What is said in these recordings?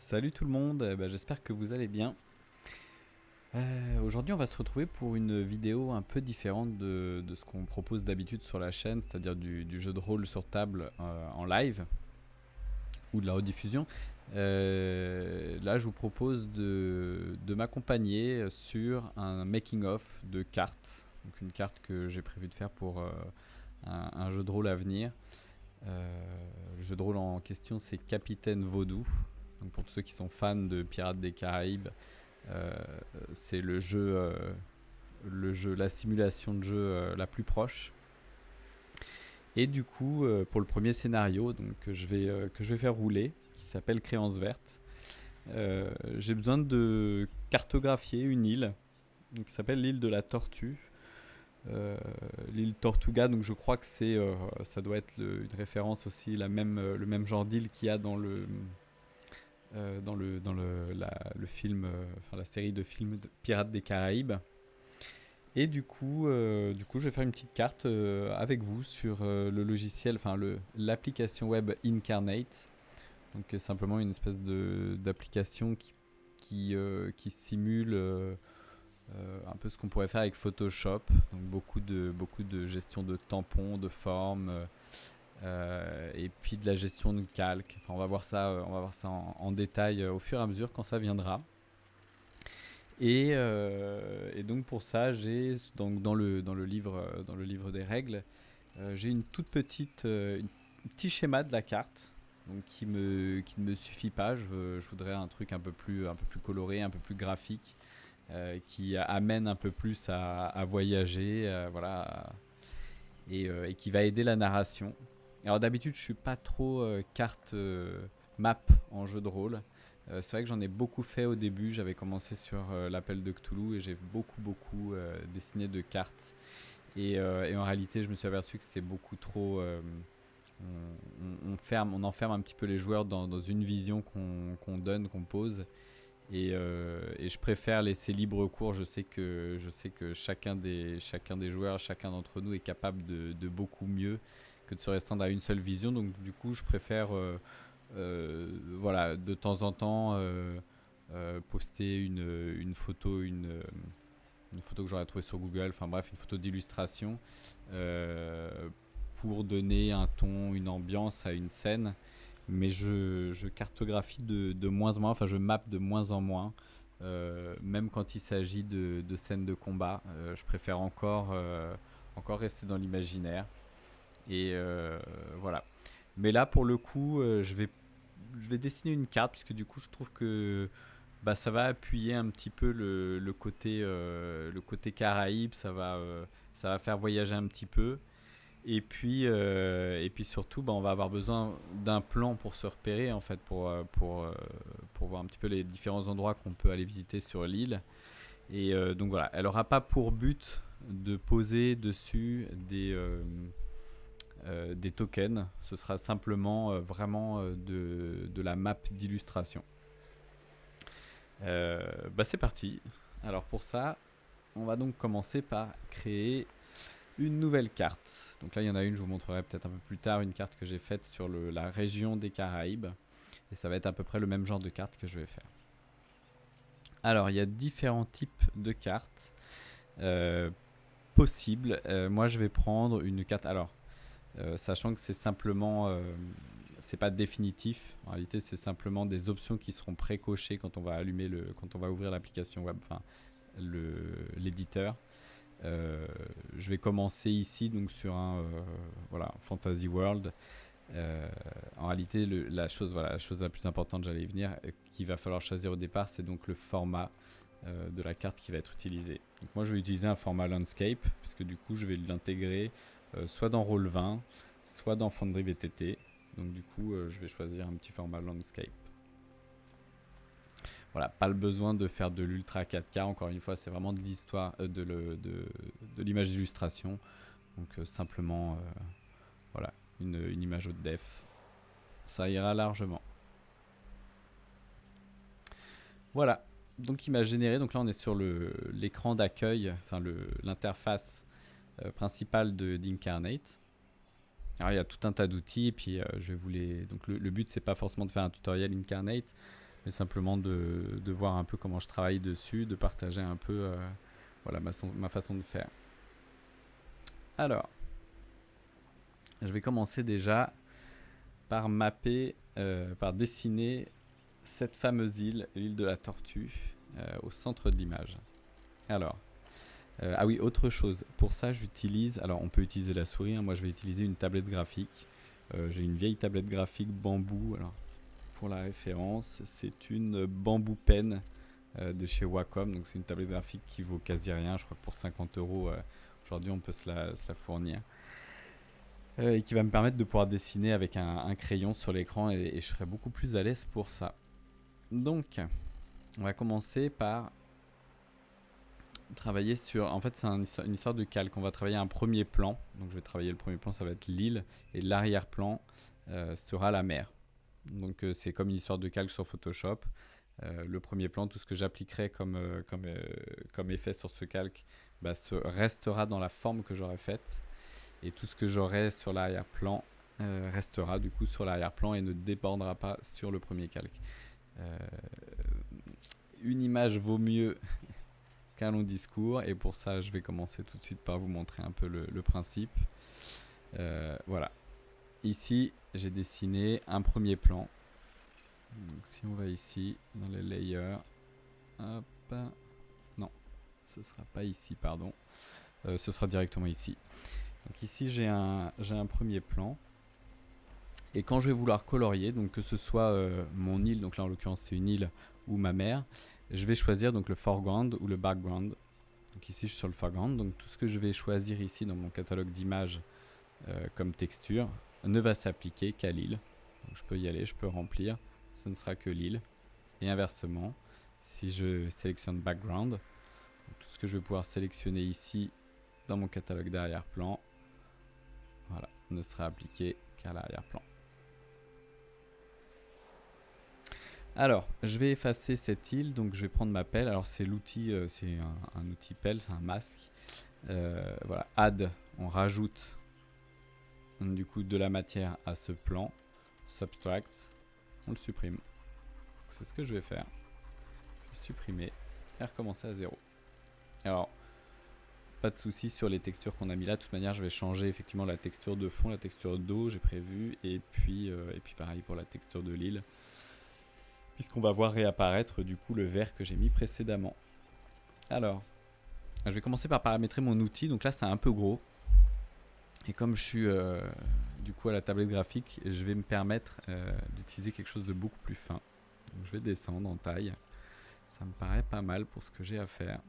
Salut tout le monde, j'espère que vous allez bien. Aujourd'hui on va se retrouver pour une vidéo un peu différente de ce qu'on propose d'habitude sur la chaîne, c'est-à-dire du jeu de rôle sur table en live ou de la rediffusion. Là je vous propose de m'accompagner sur un making-of de cartes, donc une carte que j'ai prévu de faire pour un jeu de rôle à venir. Le jeu de rôle en question c'est Capitaine Vaudou. Donc pour tous ceux qui sont fans de Pirates des Caraïbes, euh, c'est la simulation de jeu la plus proche. Et du coup, pour le premier scénario que je vais faire rouler, qui s'appelle Créance verte, j'ai besoin de cartographier une île qui s'appelle l'île de la Tortue. L'île Tortuga, donc je crois que ça doit être une référence aussi, le même genre d'île qu'il y a dans le film, enfin la série de films de Pirates des Caraïbes. Et du coup, je vais faire une petite carte avec vous sur le logiciel, enfin l'application web Incarnate. Donc simplement une espèce d'application qui simule un peu ce qu'on pourrait faire avec Photoshop. Donc beaucoup de gestion de tampons, de formes, et puis de la gestion de calque. Enfin, on va voir ça en détail au fur et à mesure quand ça viendra. Et donc pour ça, j'ai donc dans le livre des règles, j'ai une toute petite un petit schéma de la carte, donc qui ne me suffit pas. Je voudrais un truc un peu plus coloré, un peu plus graphique, qui amène un peu plus à voyager, voilà, et qui va aider la narration. Alors d'habitude, je suis pas trop carte map en jeu de rôle. C'est vrai que j'en ai beaucoup fait au début. J'avais commencé sur l'appel de Cthulhu et j'ai beaucoup dessiné de cartes. Et en réalité, je me suis aperçu que c'est beaucoup trop. On enferme un petit peu les joueurs dans une vision qu'on donne, qu'on pose. Et je préfère laisser libre cours. Je sais que chacun des joueurs, chacun d'entre nous est capable de beaucoup mieux que de se restreindre à une seule vision. Donc du coup, je préfère voilà, de temps en temps poster une photo que j'aurais trouvée sur Google, enfin bref, une photo d'illustration euh, pour donner un ton, une ambiance à une scène. Mais je cartographie de moins en moins, enfin je map de moins en moins. Même quand il s'agit de scènes de combat, je préfère encore rester dans l'imaginaire. Et voilà. Mais là, pour le coup, je vais dessiner une carte, puisque du coup, je trouve que ça va appuyer un petit peu le côté Caraïbe, ça va faire voyager un petit peu. Et puis surtout, on va avoir besoin d'un plan pour se repérer, en fait, pour voir un petit peu les différents endroits qu'on peut aller visiter sur l'île. Et donc voilà, elle n'aura pas pour but de poser dessus des tokens. Ce sera simplement vraiment de la map d'illustration. C'est parti. Alors pour ça, on va donc commencer par créer une nouvelle carte. Donc là, il y en a une, je vous montrerai peut-être un peu plus tard, une carte que j'ai faite sur la région des Caraïbes. Et ça va être à peu près le même genre de carte que je vais faire. Alors, il y a différents types de cartes possibles. Moi, je vais prendre une carte. Alors, sachant que c'est simplement, c'est pas définitif. En réalité, c'est simplement des options qui seront précochées quand on va quand on va ouvrir l'application web, enfin l'éditeur. Je vais commencer ici donc sur un voilà, Fantasy World. En réalité, la chose la plus importante, j'allais y venir, qu'il va falloir choisir au départ, c'est donc le format de la carte qui va être utilisée. Donc moi, je vais utiliser un format landscape, puisque du coup, je vais l'intégrer soit dans Roll20, soit dans Foundry VTT. Donc du coup, je vais choisir un petit format landscape. Voilà, pas le besoin de faire de l'ultra 4K. Encore une fois, c'est vraiment de l'histoire, de l'image d'illustration. Donc simplement, voilà, une image haute def. Ça ira largement. Voilà. Donc il m'a généré. Donc là, on est sur l'écran d'accueil, enfin l'interface principale d'Incarnate. Alors il y a tout un tas d'outils et puis je vais vous les. Donc le but c'est pas forcément de faire un tutoriel Incarnate, mais simplement de voir un peu comment je travaille dessus, de partager un peu voilà, ma façon de faire. Alors, je vais commencer déjà par mapper, par dessiner cette fameuse île, l'île de la Tortue, au centre de l'image. Alors, ah oui, autre chose. Pour ça, j'utilise, alors on peut utiliser la souris, hein, moi je vais utiliser une tablette graphique. J'ai une vieille tablette graphique bambou. Alors, pour la référence, c'est une Bamboo Pen de chez Wacom. Donc c'est une tablette graphique qui vaut quasi rien. Je crois que pour 50 euros, aujourd'hui on peut se la fournir. Et qui va me permettre de pouvoir dessiner avec un crayon sur l'écran et je serai beaucoup plus à l'aise pour ça. Donc, on va commencer par travailler sur... En fait, c'est une histoire de calque. On va travailler un premier plan. Donc, je vais travailler le premier plan, ça va être l'île. Et l'arrière-plan sera la mer. Donc, c'est comme une histoire de calque sur Photoshop. Le premier plan, tout ce que j'appliquerai comme effet sur ce calque restera dans la forme que j'aurai faite. Et tout ce que j'aurai sur l'arrière-plan restera du coup sur l'arrière-plan et ne débordera pas sur le premier calque. Une image vaut mieux qu'un long discours, et pour ça je vais commencer tout de suite par vous montrer un peu le principe. Voilà. Ici j'ai dessiné un premier plan. Donc, si on va ici dans les layers, hop, non, ce sera pas ici, pardon. Ce sera directement ici. Donc ici j'ai un premier plan. Et quand je vais vouloir colorier, donc que ce soit mon île, donc là en l'occurrence c'est une île, ou ma mer, je vais choisir donc le foreground ou le background. Donc ici je suis sur le foreground, donc tout ce que je vais choisir ici dans mon catalogue d'images comme texture ne va s'appliquer qu'à l'île. Je peux y aller, je peux remplir, ce ne sera que l'île. Et inversement, si je sélectionne background, tout ce que je vais pouvoir sélectionner ici dans mon catalogue d'arrière-plan, voilà, ne sera appliqué qu'à l'arrière-plan. Alors, je vais effacer cette île, donc je vais prendre ma pelle. Alors c'est l'outil, c'est un outil pelle, c'est un masque. Voilà, add, on rajoute du coup de la matière à ce plan. Subtract, on le supprime. C'est ce que je vais faire. Je vais supprimer et recommencer à zéro. Alors, pas de souci sur les textures qu'on a mis là. De toute manière, je vais changer effectivement la texture de fond, la texture d'eau, j'ai prévu. Et puis pareil pour la texture de l'île. Puisqu'on va voir réapparaître du coup le vert que j'ai mis précédemment. Alors, je vais commencer par paramétrer mon outil. Donc là, c'est un peu gros. Et comme je suis du coup à la tablette graphique, je vais me permettre d'utiliser quelque chose de beaucoup plus fin. Donc je vais descendre en taille. Ça me paraît pas mal pour ce que j'ai à faire.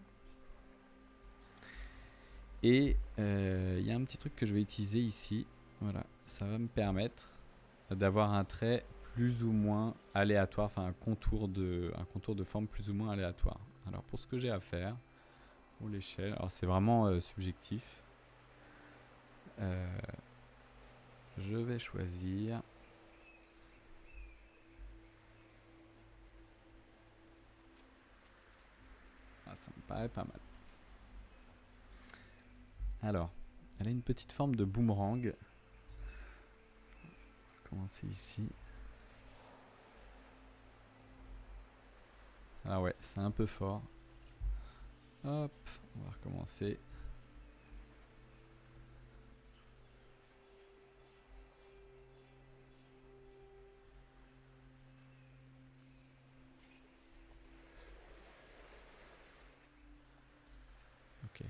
Et il y a un petit truc que je vais utiliser ici. Voilà, ça va me permettre d'avoir un trait plus ou moins aléatoire, enfin un contour de forme plus ou moins aléatoire. Alors pour ce que j'ai à faire, pour l'échelle, alors c'est vraiment subjectif. Je vais choisir ça me paraît pas mal. Alors, elle a une petite forme de boomerang. On va commencer ici. Ah ouais, c'est un peu fort. Hop, on va recommencer. Ok.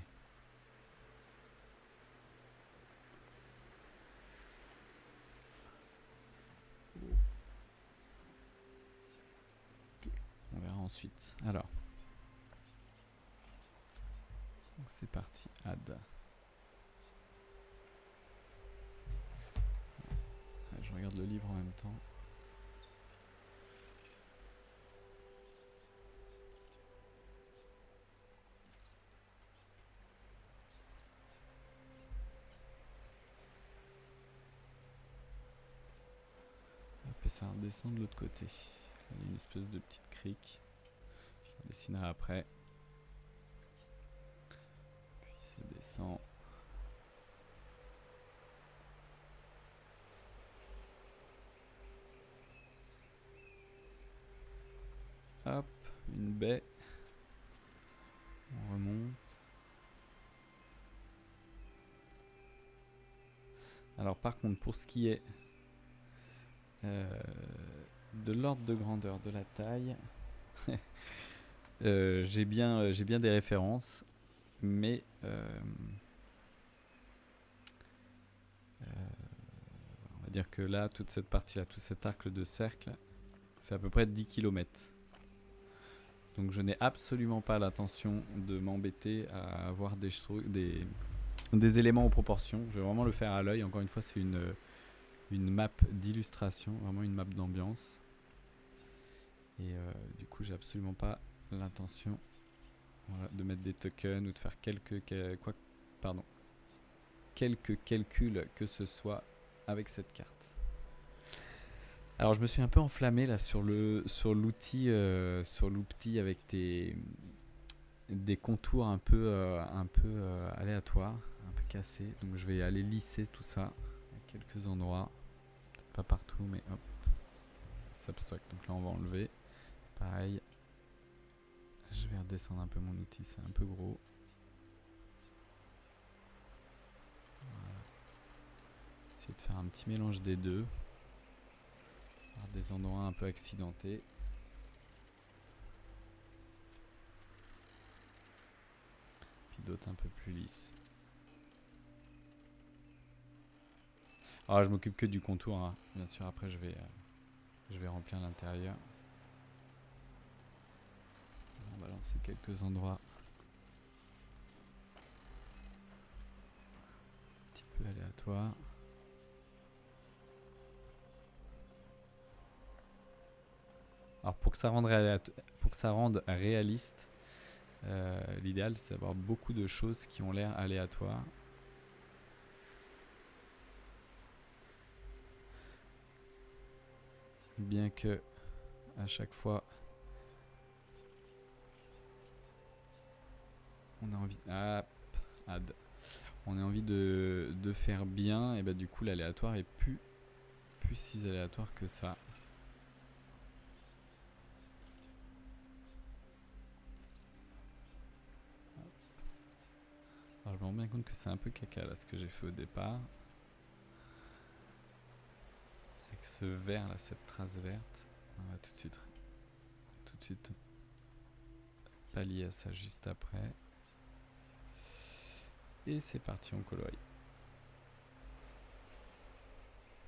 On verra ensuite. Alors, c'est parti. Add. Je regarde le livre en même temps. Hop, et ça redescend de l'autre côté. Il y a une espèce de petite crique. Je la dessinerai après. Puis ça descend. Hop, une baie. On remonte. Alors par contre, pour ce qui est de l'ordre de grandeur de la taille, j'ai bien des références, mais on va dire que là, toute cette partie-là, tout cet arc de cercle fait à peu près 10 km. Donc je n'ai absolument pas l'intention de m'embêter à avoir des éléments en proportion. Je vais vraiment le faire à l'œil. Encore une fois, c'est une map d'illustration, vraiment une map d'ambiance. Et du coup, j'ai absolument pas l'intention de mettre des tokens ou de faire quelques calculs que ce soit avec cette carte. Alors je me suis un peu enflammé là sur l'outil avec des contours un peu aléatoires, un peu cassés. Donc je vais aller lisser tout ça à quelques endroits, peut-être pas partout, mais hop, ça subtract. Donc là on va enlever. Pareil, je vais redescendre un peu mon outil, c'est un peu gros. Voilà. Essayer de faire un petit mélange des deux. Alors, des endroits un peu accidentés. Puis d'autres un peu plus lisses. Alors je m'occupe que du contour, hein. Bien sûr après je vais remplir l'intérieur. On va lancer quelques endroits un petit peu aléatoires. Alors pour que ça rende réaliste, l'idéal c'est d'avoir beaucoup de choses qui ont l'air aléatoires. Bien que à chaque fois on a envie on a envie de faire bien, et bah du coup l'aléatoire est plus si aléatoire que ça. Alors je me rends bien compte que c'est un peu caca là ce que j'ai fait au départ. Avec ce vert là, cette trace verte, on va tout de suite pallier à ça juste après. Et c'est parti, on colorie.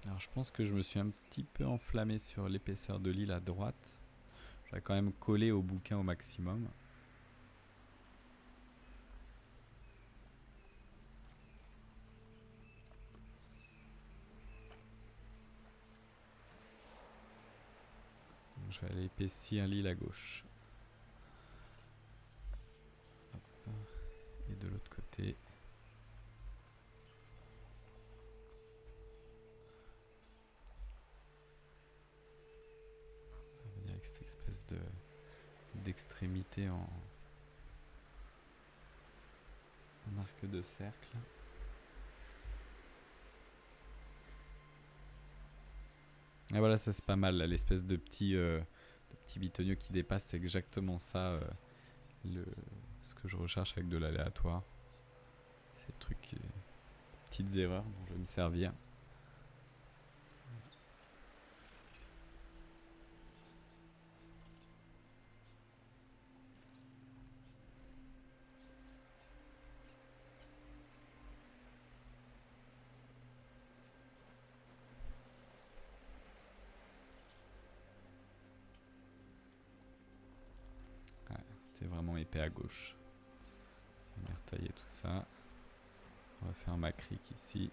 Alors je pense que je me suis un petit peu enflammé sur l'épaisseur de l'île à droite. Je vais quand même coller au bouquin au maximum. Donc je vais aller épaissir l'île à gauche. Hop. Et de l'autre côté. On va venir avec cette espèce d'extrémité en arc de cercle. Et voilà, ça c'est pas mal, l'espèce de petit bitonio qui dépasse, c'est exactement ça, ce que je recherche avec de l'aléatoire. Ces trucs, petites erreurs dont je vais me servir. C'est vraiment épais à gauche. On va retailler tout ça. On va faire ma crique ici.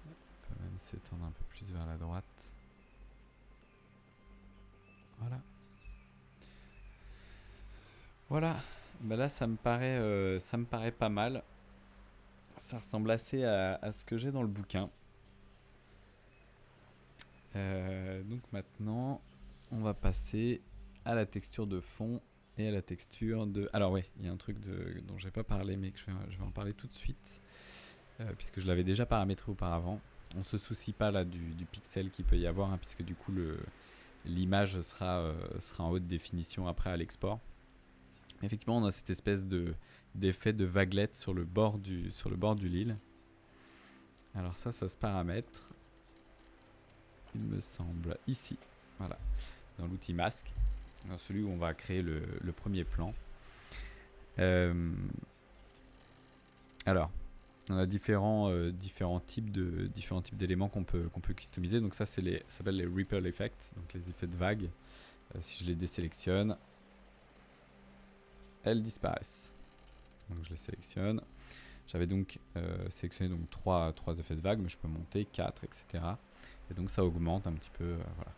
On peut même s'étendre un peu plus vers la droite. Voilà. Voilà. Ben là, ça me paraît pas mal. Ça ressemble assez à ce que j'ai dans le bouquin. Donc maintenant, on va passer à la texture de fond et à la texture de... Alors ouais, il y a un truc dont j'ai pas parlé, mais que je vais en parler tout de suite. puisque je l'avais déjà paramétré auparavant. On se soucie pas là du pixel qu'il peut y avoir, hein, puisque du coup l'image sera en haute définition après à l'export. Effectivement, on a cette espèce d'effet de vaguelette sur le bord du Lille. Alors ça se paramètre, il me semble, ici. Voilà, dans l'outil masque, dans celui où on va créer le premier plan. Alors, on a différents types d'éléments qu'on peut customiser. Donc ça s'appelle les ripple effects, donc les effets de vague. Si je les désélectionne, elles disparaissent. Donc je les sélectionne. J'avais donc sélectionné donc 3 effets de vague, mais je peux monter 4, etc. Et donc ça augmente un petit peu. Voilà.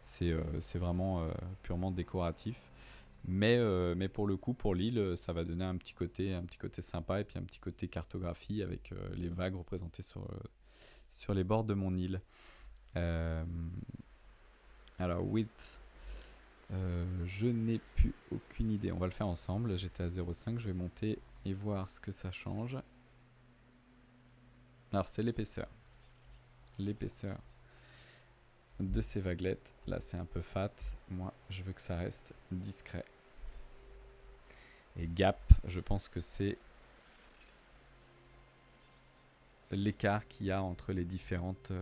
C'est vraiment purement décoratif. Mais pour le coup, pour l'île, ça va donner un petit côté sympa et puis un petit côté cartographie avec les vagues représentées sur les bords de mon île. Alors, width, je n'ai plus aucune idée. On va le faire ensemble. J'étais à 0,5. Je vais monter et voir ce que ça change. Alors, c'est l'épaisseur. L'épaisseur de ces vaguelettes. Là, c'est un peu fat. Moi, je veux que ça reste discret. Et gap, je pense que c'est l'écart qu'il y a entre les différentes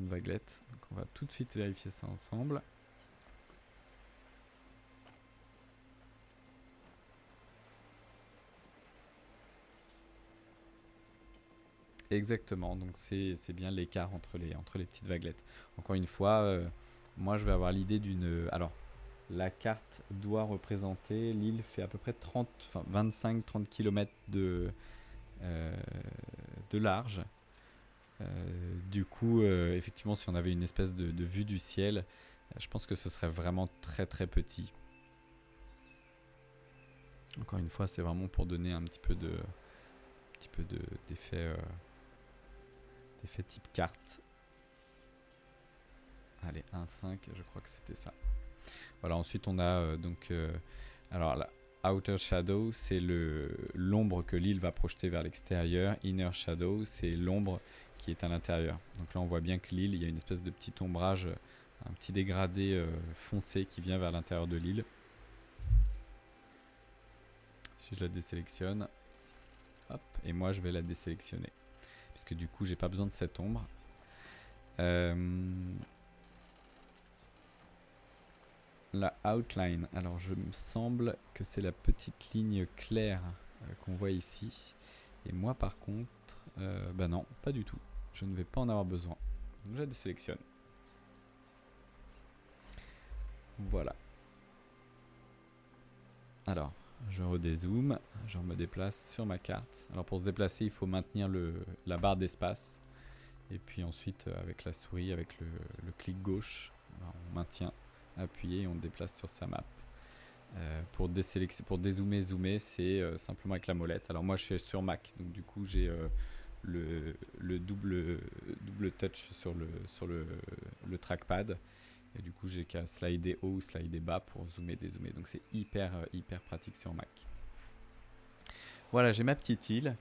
vaguelettes. Donc on va tout de suite vérifier ça ensemble. Exactement, donc c'est bien l'écart entre les petites vaguelettes. Encore une fois, moi je vais avoir l'idée d'une... Alors, la carte doit représenter, l'île fait à peu près 25-30 km de large. Du coup, effectivement, si on avait une espèce de vue du ciel, je pense que ce serait vraiment très très petit. Encore une fois, c'est vraiment pour donner un petit peu d'effet type carte. Allez, 1.5, je crois que c'était ça. Voilà, ensuite on a alors la outer shadow, c'est l'ombre que l'île va projeter vers l'extérieur. Inner shadow, c'est l'ombre qui est à l'intérieur. Donc là on voit bien que l'île, il y a une espèce de petit ombrage, un petit dégradé foncé qui vient vers l'intérieur de l'île. Si je la désélectionne, hop, et moi je vais la désélectionner. Parce que du coup j'ai pas besoin de cette ombre. La outline, alors je me semble que c'est la petite ligne claire qu'on voit ici. Et moi par contre, bah non, pas du tout. Je ne vais pas en avoir besoin. Donc je la désélectionne. Voilà. Alors, je redézoome, je me déplace sur ma carte. Alors pour se déplacer, il faut maintenir la barre d'espace. Et puis ensuite, avec la souris, avec le clic gauche, on maintient appuyé et on déplace sur sa map. Pour dézoomer, zoomer, c'est simplement avec la molette. Alors moi je suis sur Mac, donc du coup j'ai le double touch sur le trackpad. Et du coup j'ai qu'à slider haut ou slider bas pour zoomer, dézoomer. Donc c'est hyper pratique sur Mac. Voilà, j'ai ma petite île.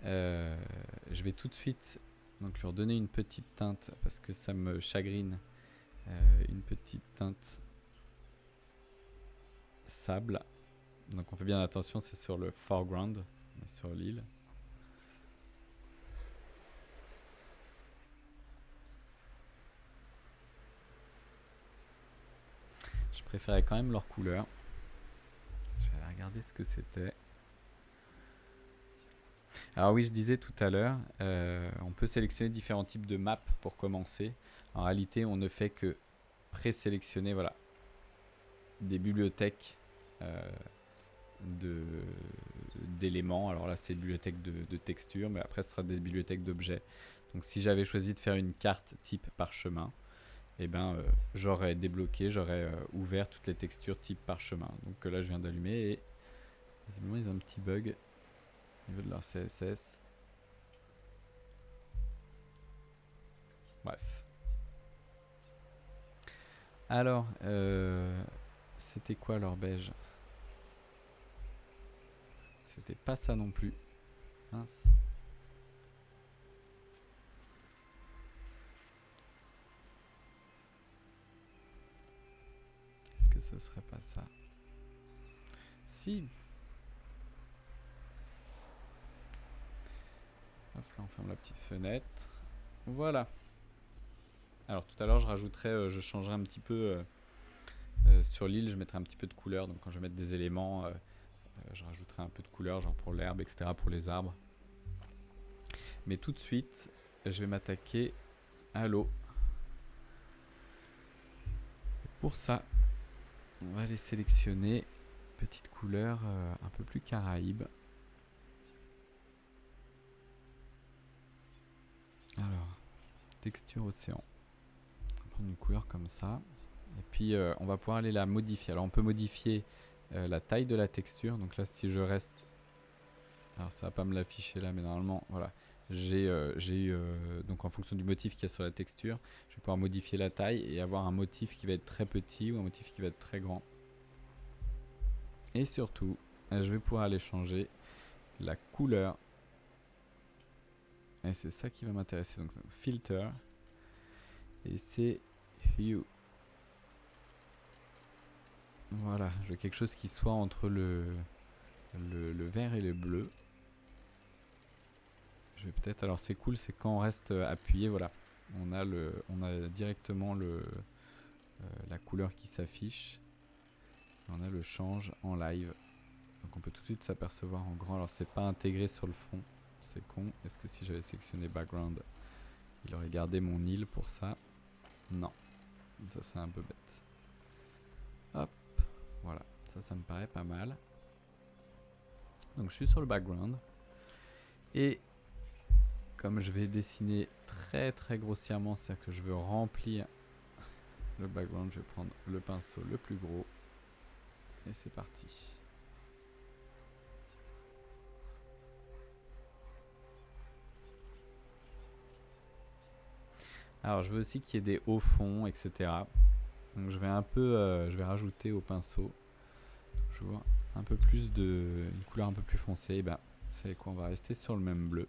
Je vais tout de suite donc lui redonner une petite teinte parce que ça me chagrine. Une petite teinte sable. Donc on fait bien attention, c'est sur le foreground, sur l'île. Je préférais quand même leur couleur. Je vais regarder ce que c'était. Alors oui, je disais tout à l'heure, on peut sélectionner différents types de maps pour commencer. En réalité, on ne fait que présélectionner voilà, des bibliothèques d'éléments. Alors là, c'est une bibliothèque de textures, mais après, ce sera des bibliothèques d'objets. Donc si j'avais choisi de faire une carte type parchemin, eh ben, j'aurais débloqué, j'aurais ouvert toutes les textures type parchemin. Donc là, je viens d'allumer et visiblement, ils ont un petit bug au niveau de leur CSS. Bref. Alors, c'était quoi leur beige? C'était pas ça non plus. Mince. ce serait pas ça? Si. Hop là, on ferme la petite fenêtre. Voilà. Alors tout à l'heure, je changerai un petit peu sur l'île, je mettrai un petit peu de couleur. Donc quand je vais mettre des éléments, je rajouterai un peu de couleur, genre pour l'herbe, etc., pour les arbres. Mais tout de suite, je vais m'attaquer à l'eau. Pour ça, on va les sélectionner. Petite couleur un peu plus caraïbe. Alors, texture océan. On va prendre une couleur comme ça. Et puis, on va pouvoir aller la modifier. Alors, on peut modifier la taille de la texture. Donc là, si je reste... Alors, ça va pas me l'afficher là, mais normalement, voilà. Donc en fonction du motif qu'il y a sur la texture, je vais pouvoir modifier la taille et avoir un motif qui va être très petit ou un motif qui va être très grand. Et surtout, je vais pouvoir aller changer la couleur. Et c'est ça qui va m'intéresser. Donc filter. Et c'est hue. Voilà, je veux quelque chose qui soit entre le vert et le bleu. Je vais peut-être... Alors c'est cool, c'est quand on reste appuyé, voilà. On a directement la couleur qui s'affiche. On a le change en live. Donc on peut tout de suite s'apercevoir en grand. Alors c'est pas intégré sur le fond. C'est con. Est-ce que si j'avais sélectionné background, il aurait gardé mon île pour ça? Non. Ça c'est un peu bête. Hop. Voilà. Ça me paraît pas mal. Donc je suis sur le background. Et comme je vais dessiner très très grossièrement, c'est-à-dire que je veux remplir le background, je vais prendre le pinceau le plus gros. Et c'est parti. Alors je veux aussi qu'il y ait des hauts fonds, etc. Donc je vais rajouter au pinceau toujours un peu plus une couleur un peu plus foncée. Et ben, vous savez quoi, on va rester sur le même bleu.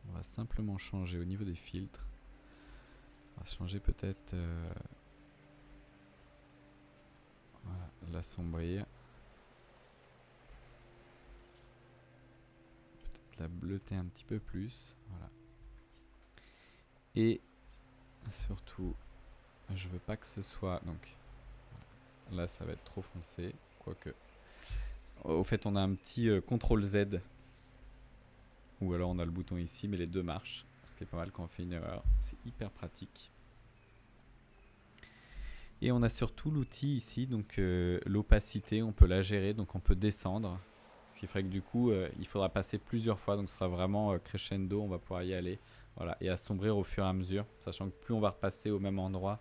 On va simplement changer au niveau des filtres. On va changer peut-être voilà, l'assombrir. Peut-être la bleuter un petit peu plus. Voilà. Et surtout, je veux pas que ce soit... Donc voilà. Là, ça va être trop foncé. Quoique. Au fait, on a un petit CTRL Z. Ou alors on a le bouton ici, mais les deux marchent. Ce qui est pas mal quand on fait une erreur. C'est hyper pratique. Et on a surtout l'outil ici, donc l'opacité, on peut la gérer, donc on peut descendre. Ce qui ferait que du coup, il faudra passer plusieurs fois, donc ce sera vraiment crescendo, on va pouvoir y aller. Voilà, et assombrir au fur et à mesure, sachant que plus on va repasser au même endroit,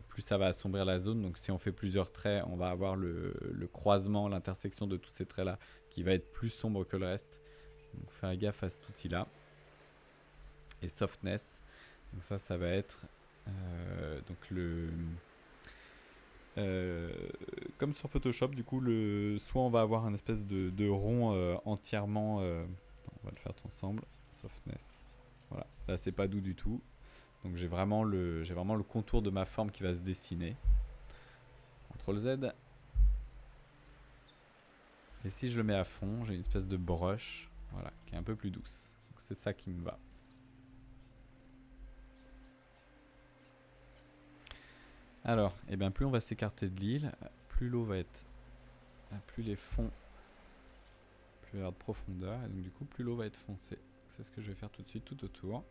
plus ça va assombrir la zone. Donc si on fait plusieurs traits, on va avoir le croisement, l'intersection de tous ces traits-là qui va être plus sombre que le reste. Donc faire gaffe à cet outil-là. Et softness, donc ça va être donc comme sur Photoshop, du coup, soit on va avoir un espèce de rond entièrement. On va le faire ensemble. Softness. Voilà. Là, c'est pas doux du tout. Donc j'ai vraiment le contour de ma forme qui va se dessiner. CTRL Z. Et si je le mets à fond, j'ai une espèce de brush, voilà, qui est un peu plus douce. C'est ça qui me va. Alors, et bien plus on va s'écarter de l'île, plus l'eau va être, plus les fonds, plus il va y avoir de profondeur, et donc du coup plus l'eau va être foncée. C'est ce que je vais faire tout de suite tout autour.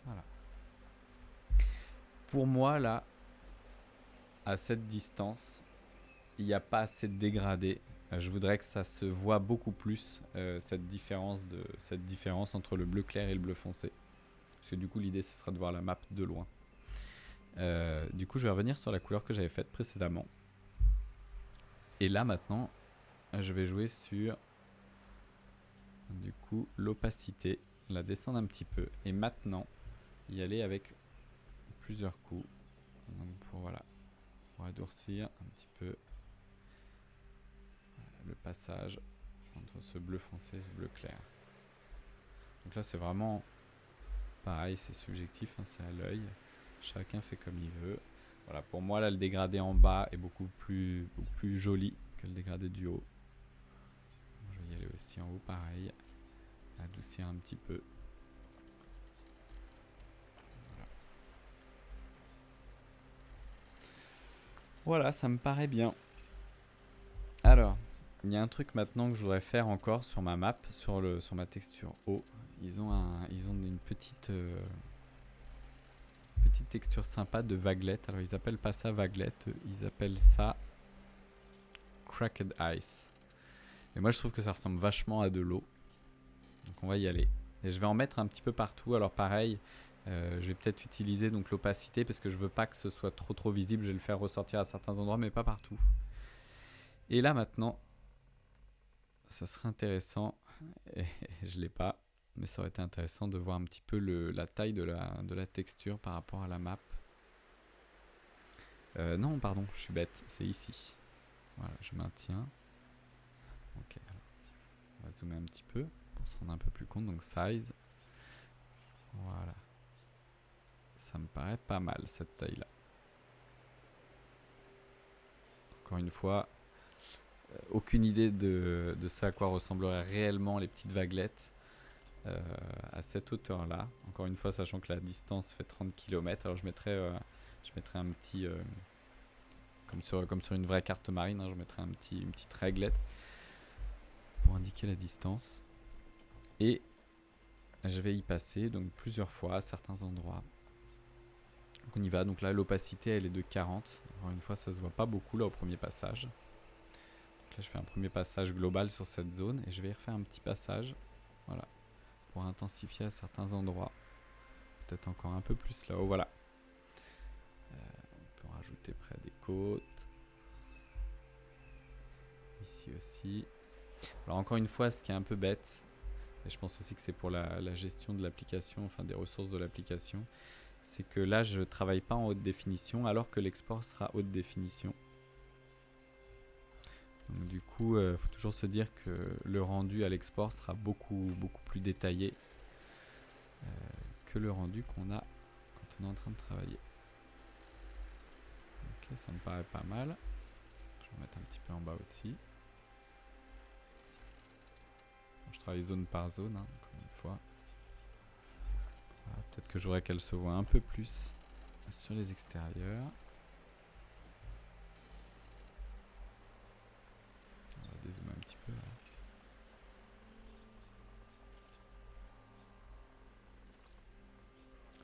Voilà. Pour moi là, à cette distance, il n'y a pas assez de dégradé. Je voudrais que ça se voit beaucoup plus, cette différence entre le bleu clair et le bleu foncé. Parce que du coup l'idée ce sera de voir la map de loin. Du coup je vais revenir sur la couleur que j'avais faite précédemment. Et là maintenant, je vais jouer sur du coup l'opacité, la descendre un petit peu. Et maintenant, y aller avec plusieurs coups. Donc pour adoucir un petit peu le passage entre ce bleu foncé et ce bleu clair. Donc là c'est vraiment pareil, c'est subjectif, hein, c'est à l'œil. Chacun fait comme il veut. Voilà, pour moi là le dégradé en bas est beaucoup plus joli que le dégradé du haut. Je vais y aller aussi en haut pareil, adoucir un petit peu. Voilà, ça me paraît bien. Alors, il y a un truc maintenant que je voudrais faire encore sur ma map, sur ma texture haut. Ils ont une petite texture sympa de vaguelette. Alors ils appellent pas ça vaguelette, ils appellent ça cracked ice. Et moi je trouve que ça ressemble vachement à de l'eau. Donc on va y aller. Et je vais en mettre un petit peu partout. Alors pareil, je vais peut-être utiliser donc l'opacité parce que je veux pas que ce soit trop visible. Je vais le faire ressortir à certains endroits mais pas partout. Et là maintenant, ça serait intéressant, et je l'ai pas, mais ça aurait été intéressant de voir un petit peu la taille de la texture par rapport à la map. Non, pardon, je suis bête, c'est ici. Voilà, je maintiens. Ok, alors, on va zoomer un petit peu pour se rendre un peu plus compte. Donc size. Voilà. Ça me paraît pas mal cette taille-là. Encore une fois, aucune idée de ce à quoi ressembleraient réellement les petites vaguelettes à cette hauteur-là. Encore une fois, sachant que la distance fait 30 km. Alors je mettrais un petit... comme sur une vraie carte marine, hein, je mettrais une petite réglette pour indiquer la distance. Et je vais y passer donc plusieurs fois à certains endroits. Donc on y va. Donc là, l'opacité, elle est de 40. Encore une fois, ça se voit pas beaucoup là au premier passage. Donc là, je fais un premier passage global sur cette zone et je vais y refaire un petit passage. Voilà. Pour intensifier à certains endroits. Peut-être encore un peu plus là-haut. Voilà. On peut en rajouter près des côtes. Ici aussi. Alors encore une fois, ce qui est un peu bête, et je pense aussi que c'est pour la gestion de l'application, enfin des ressources de l'application, c'est que là je travaille pas en haute définition alors que l'export sera haute définition. Donc du coup, faut toujours se dire que le rendu à l'export sera beaucoup plus détaillé que le rendu qu'on a quand on est en train de travailler. Ok, ça me paraît pas mal. Je vais mettre un petit peu en bas aussi. Je travaille zone par zone, hein, encore une fois. Voilà, peut-être que j'aurais qu'elle se voit un peu plus sur les extérieurs. On va dézoomer un petit peu là.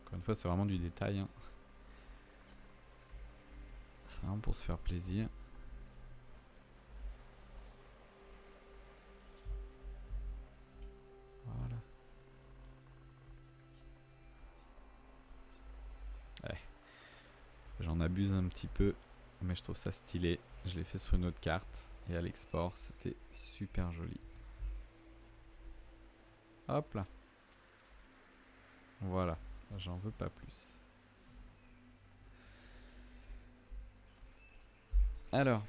Encore une fois, c'est vraiment du détail, hein. C'est vraiment pour se faire plaisir. Voilà. Ouais. J'en abuse un petit peu, mais je trouve ça stylé. Je l'ai fait sur une autre carte et à l'export, c'était super joli. Hop là. Voilà, j'en veux pas plus. Alors,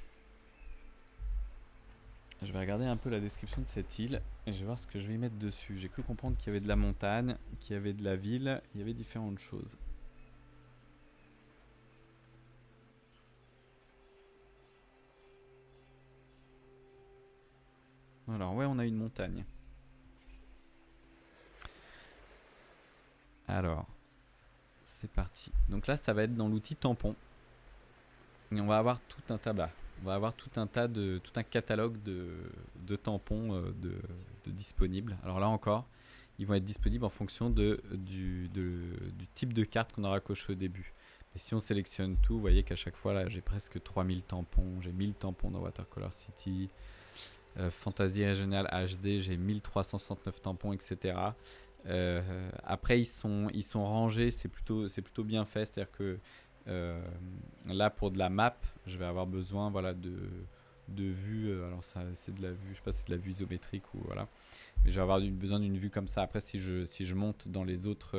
je vais regarder un peu la description de cette île et je vais voir ce que je vais y mettre dessus. J'ai cru comprendre qu'il y avait de la montagne, qu'il y avait de la ville, il y avait différentes choses. Alors ouais, on a une montagne. Alors, c'est parti. Donc là, ça va être dans l'outil tampon. Et on va avoir tout un tabac. On va avoir tout un catalogue de tampons de disponibles. Alors là encore, ils vont être disponibles en fonction du type de carte qu'on aura coché au début. Et si on sélectionne tout, vous voyez qu'à chaque fois, là, j'ai presque 3000 tampons. J'ai 1000 tampons dans Watercolor City. Fantasy Régional HD, j'ai 1369 tampons, etc. Après, ils sont rangés, c'est plutôt bien fait. C'est-à-dire que là, pour de la map, je vais avoir besoin de vue. Alors, c'est de la vue, je sais pas si c'est de la vue isométrique ou voilà. Mais je vais avoir besoin d'une vue comme ça. Après, si je monte dans les autres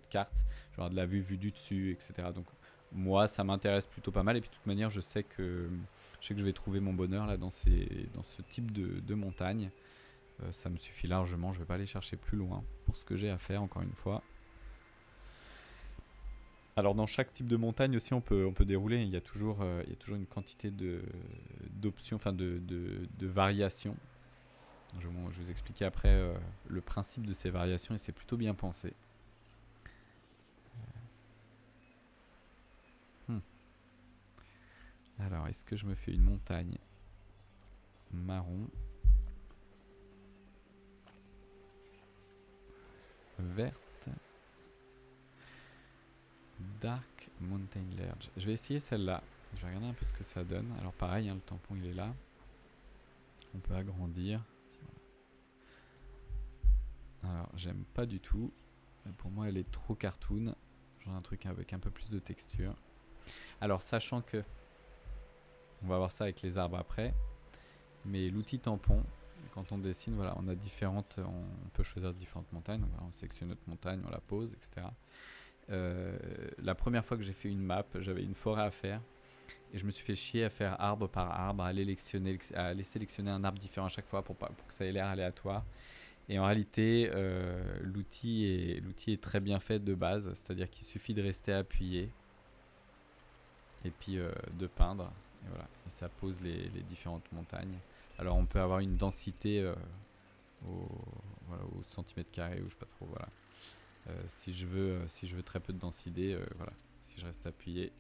cartes, je vais avoir de la vue du dessus, etc. Donc, moi, ça m'intéresse plutôt pas mal. Et puis, de toute manière, je sais que je vais trouver mon bonheur là dans ce type de montagne. Ça me suffit largement. Je vais pas aller chercher plus loin pour ce que j'ai à faire, encore une fois. Alors dans chaque type de montagne aussi, on peut dérouler. Il y a toujours une quantité d'options, enfin de variations. Je vais vous expliquer après le principe de ces variations et c'est plutôt bien pensé. Alors, est-ce que je me fais une montagne marron, verte, Dark Mountain Ledge. Je vais essayer celle-là. Je vais regarder un peu ce que ça donne. Alors pareil, hein, le tampon il est là. On peut agrandir. Alors j'aime pas du tout. Pour moi elle est trop cartoon. Genre un truc avec un peu plus de texture. Alors sachant que on va voir ça avec les arbres après. Mais l'outil tampon, quand on dessine, voilà, on a différentes. On peut choisir différentes montagnes. Donc, voilà, on sélectionne notre montagne, on la pose, etc. La première fois que j'ai fait une map, j'avais une forêt à faire. Et je me suis fait chier à faire arbre par arbre, à aller sélectionner un arbre différent à chaque fois pour que ça ait l'air aléatoire. Et en réalité, l'outil est très bien fait de base, c'est-à-dire qu'il suffit de rester appuyé et puis de peindre. Et voilà, et ça pose les différentes montagnes. Alors on peut avoir une densité au centimètre carré ou je sais pas trop. Voilà. Si je veux très peu de densité, voilà. Si je reste appuyé,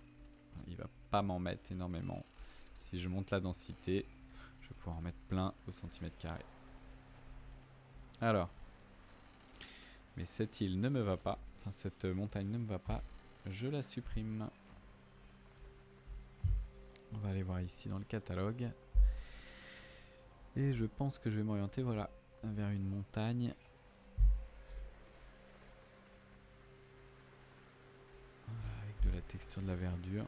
il va pas m'en mettre énormément. Si je monte la densité, je vais pouvoir en mettre plein au centimètre carré. Alors, mais cette île ne me va pas, enfin cette montagne ne me va pas, je la supprime. On va aller voir ici dans le catalogue. Et je pense que je vais m'orienter, voilà, vers une montagne. Voilà, avec de la texture, de la verdure.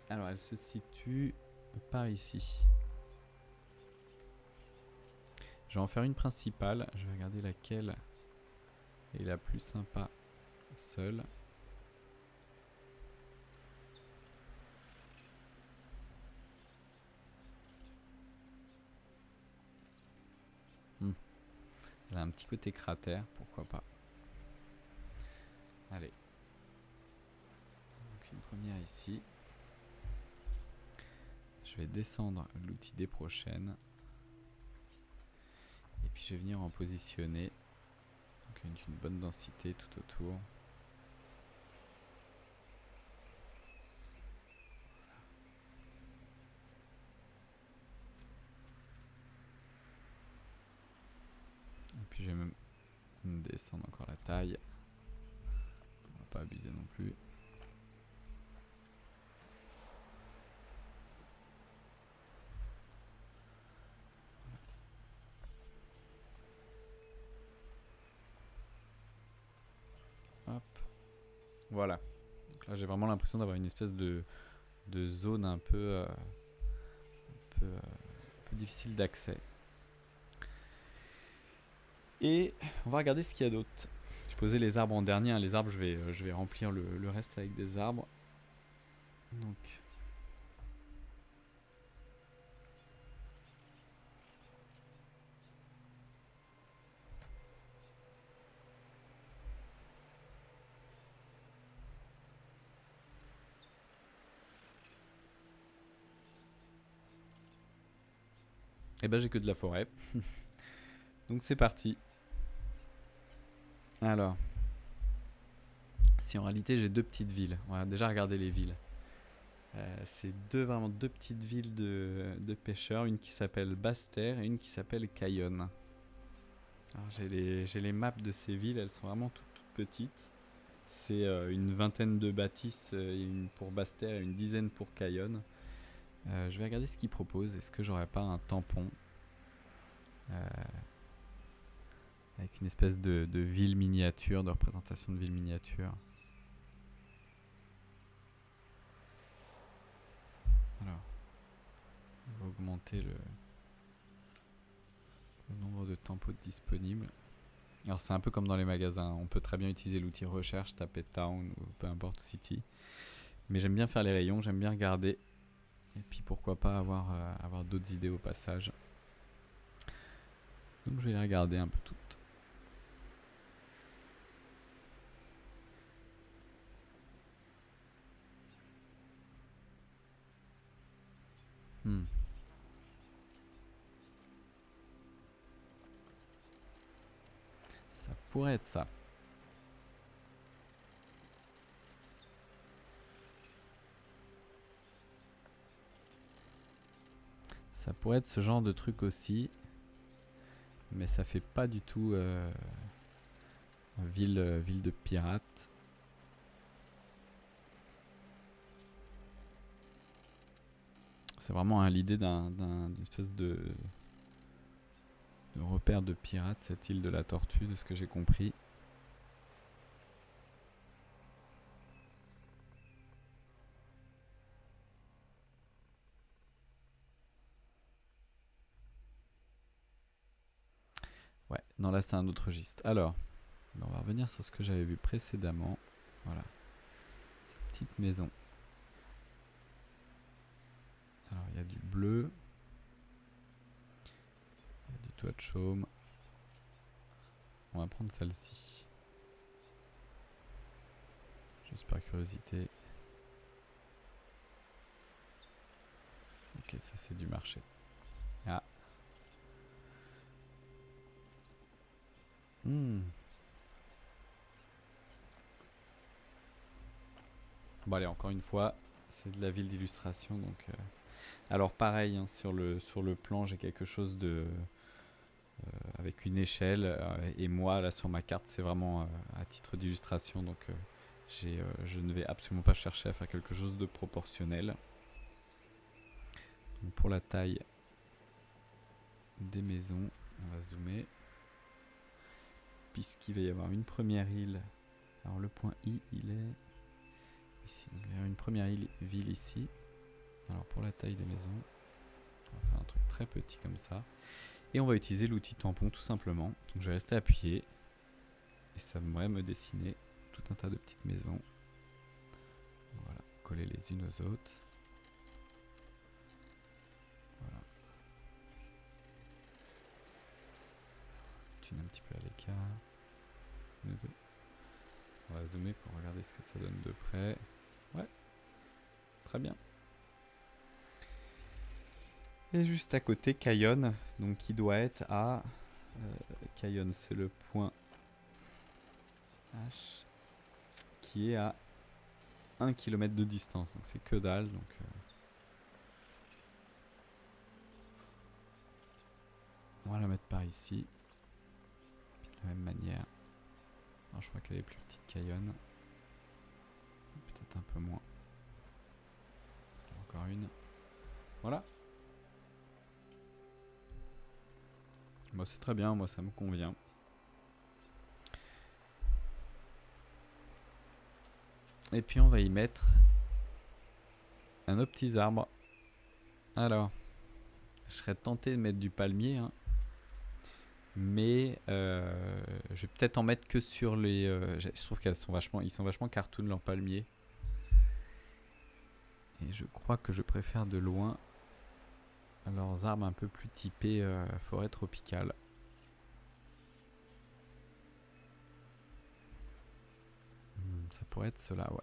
Alors elle se situe par ici. Je vais en faire une principale. Je vais regarder laquelle est la plus sympa seule. Elle a un petit côté cratère, pourquoi pas. Allez. Donc une première ici. Je vais descendre l'outil des prochaines. Et puis je vais venir en positionner. Donc une bonne densité tout autour. Et puis je vais même descendre encore la taille. On va pas abuser non plus. Hop. Voilà. Donc là j'ai vraiment l'impression d'avoir une espèce de zone un peu difficile d'accès. Et on va regarder ce qu'il y a d'autre. Je posais les arbres en dernier. Les arbres, je vais remplir le reste avec des arbres. Donc. Et ben j'ai que de la forêt. Donc c'est parti. Alors. Si en réalité j'ai deux petites villes. On va déjà regarder les villes. C'est vraiment deux petites villes de pêcheurs. Une qui s'appelle Basse-Terre et une qui s'appelle Cayonne. Alors j'ai les maps de ces villes. Elles sont vraiment toutes petites. C'est une vingtaine de bâtisses pour Basse-Terre et une dizaine pour Cayonne. Je vais regarder ce qu'ils proposent. Est-ce que j'aurais pas un tampon avec une espèce de ville miniature, de représentation de ville miniature. Alors, on va augmenter le nombre de tampons disponibles. Alors c'est un peu comme dans les magasins, on peut très bien utiliser l'outil recherche, taper town ou peu importe city. Mais j'aime bien faire les rayons, j'aime bien regarder. Et puis pourquoi pas avoir d'autres idées au passage. Donc je vais les regarder un peu toutes. Ça pourrait être ça. Ça pourrait être ce genre de truc aussi. Mais ça fait pas du tout ville de pirates. C'est vraiment l'idée d'une espèce de repère de pirates, cette île de la Tortue, de ce que j'ai compris. Ouais, non là c'est un autre registre. Alors, on va revenir sur ce que j'avais vu précédemment. Voilà. Cette petite maison. Alors il y a du bleu. Il y a du toit de chaume. On va prendre celle-ci. Juste par curiosité. Ok, ça c'est du marché. Ah. Bon allez, encore une fois, c'est de la ville d'illustration. Donc, alors pareil, hein, sur le plan, j'ai quelque chose de... avec une échelle. Et moi, là sur ma carte, c'est vraiment à titre d'illustration. Donc je ne vais absolument pas chercher à faire quelque chose de proportionnel. Donc, pour la taille des maisons, on va zoomer. Puisqu'il va y avoir une première île. Alors le point I, il est ici. Donc, il y a une première ville ici. Alors pour la taille des maisons, on va faire un truc très petit comme ça. Et on va utiliser l'outil tampon tout simplement. Donc je vais rester appuyé. Et ça devrait me dessiner tout un tas de petites maisons. Voilà, coller les unes aux autres. Voilà. Un petit peu à l'écart. On va zoomer pour regarder ce que ça donne de près. Ouais, très bien. Et juste à côté, Cayonne, donc qui doit être à... Cayonne, c'est le point H, qui est à 1 km de distance, donc c'est que dalle. Donc, on va la mettre par ici. Puis de la même manière. Alors, je crois qu'elle est plus petite Cayonne. Peut-être un peu moins. Encore une. Voilà. Bon, c'est très bien, moi ça me convient. Et puis on va y mettre un autre petit arbre. Alors, je serais tenté de mettre du palmier, hein. Mais je vais peut-être en mettre que sur les... je trouve qu'ils sont vachement cartoon leurs palmiers. Et je crois que je préfère de loin leurs arbres un peu plus typés forêt tropicale. Ça pourrait être cela, ouais.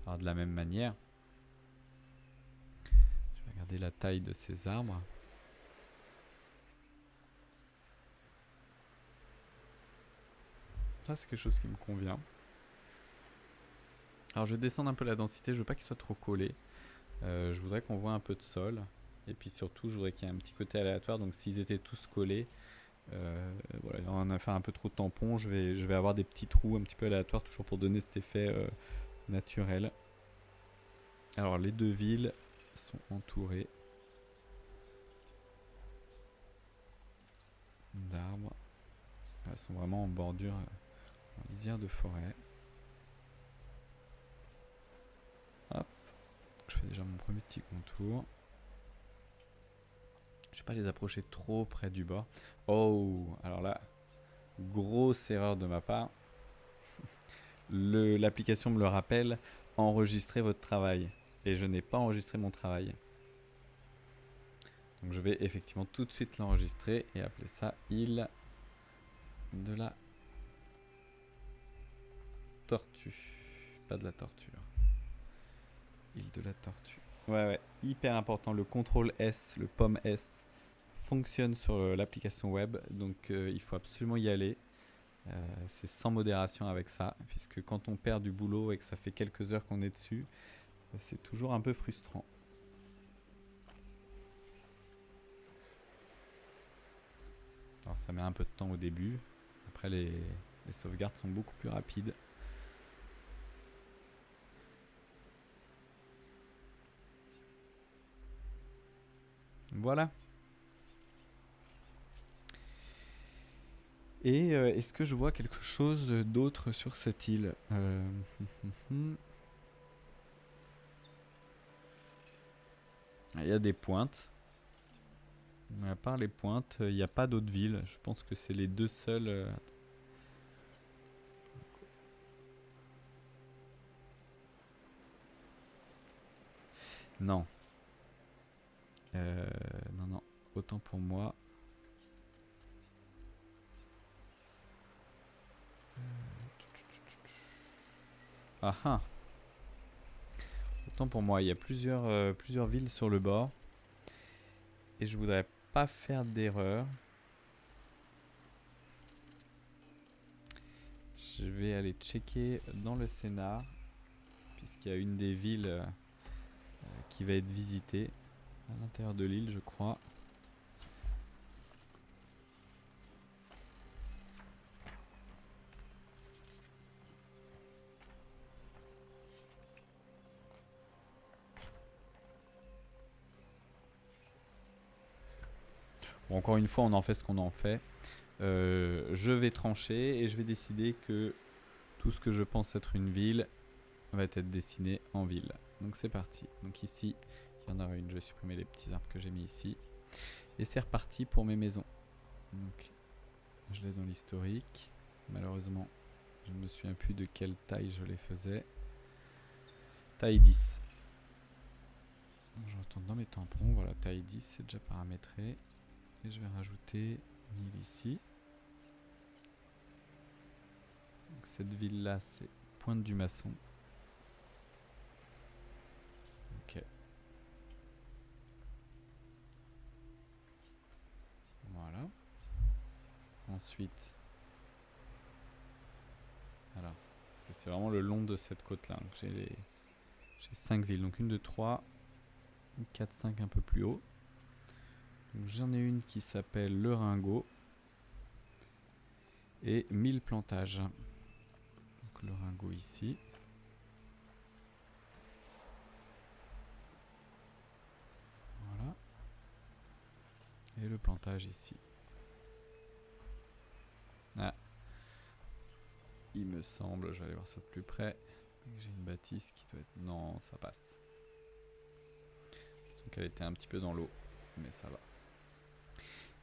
Alors de la même manière, je vais regarder la taille de ces arbres. Ça c'est quelque chose qui me convient. Alors je vais descendre un peu la densité, je veux pas qu'il soit trop collé. Je voudrais qu'on voit un peu de sol. Et puis surtout je voudrais qu'il y ait un petit côté aléatoire. Donc s'ils étaient tous collés, voilà, on a fait un peu trop de tampons. Je vais avoir des petits trous un petit peu aléatoires, toujours pour donner cet effet naturel. Alors les deux villes sont entourées d'arbres. Elles sont vraiment en bordure, en lisière de forêt. Hop, je fais déjà mon premier petit contour. Je vais pas les approcher trop près du bord. Oh, alors là, grosse erreur de ma part. L'application me le rappelle, enregistrez votre travail. Et je n'ai pas enregistré mon travail. Donc je vais effectivement tout de suite l'enregistrer et appeler ça île de la tortue. Pas de la torture. Île de la tortue. Ouais, hyper important. Le contrôle S, le pomme S. fonctionne sur l'application web, donc il faut absolument y aller. C'est sans modération avec ça, puisque quand on perd du boulot et que ça fait quelques heures qu'on est dessus, c'est toujours un peu frustrant. Alors ça met un peu de temps au début, après les sauvegardes sont beaucoup plus rapides. Voilà. Et est-ce que je vois quelque chose d'autre sur cette île? Il y a des pointes. À part les pointes, il n'y a pas d'autres villes. Je pense que c'est les deux seules. Non. Non, non. Autant pour moi. Ah ah. Autant pour moi. Il y a plusieurs villes sur le bord. Et je voudrais pas faire d'erreur. Je vais aller checker dans le scénar. Puisqu'il y a une des villes qui va être visitée. À l'intérieur de l'île, je crois. Bon, encore une fois, on en fait ce qu'on en fait. Je vais trancher et je vais décider que tout ce que je pense être une ville va être dessiné en ville. Donc c'est parti. Donc ici, il y en aura une. Je vais supprimer les petits arbres que j'ai mis ici. Et c'est reparti pour mes maisons. Donc je l'ai dans l'historique. Malheureusement, je ne me souviens plus de quelle taille je les faisais. Taille 10. Je retourne dans mes tampons. Voilà, taille 10, c'est déjà paramétré. Et je vais rajouter une île ici. Donc cette ville là, c'est Pointe du Maçon. Ok. Voilà. Ensuite, alors, parce que c'est vraiment le long de cette côte là. Donc j'ai 5 villes. Donc une de 3, 4, 5 un peu plus haut. Donc j'en ai une qui s'appelle Le Ringot. Et 1000 plantages. Donc Le Ringot ici. Voilà. Et le plantage ici. Ah. Il me semble, je vais aller voir ça de plus près. J'ai une bâtisse qui doit être... Non, ça passe. Donc elle était un petit peu dans l'eau, mais ça va.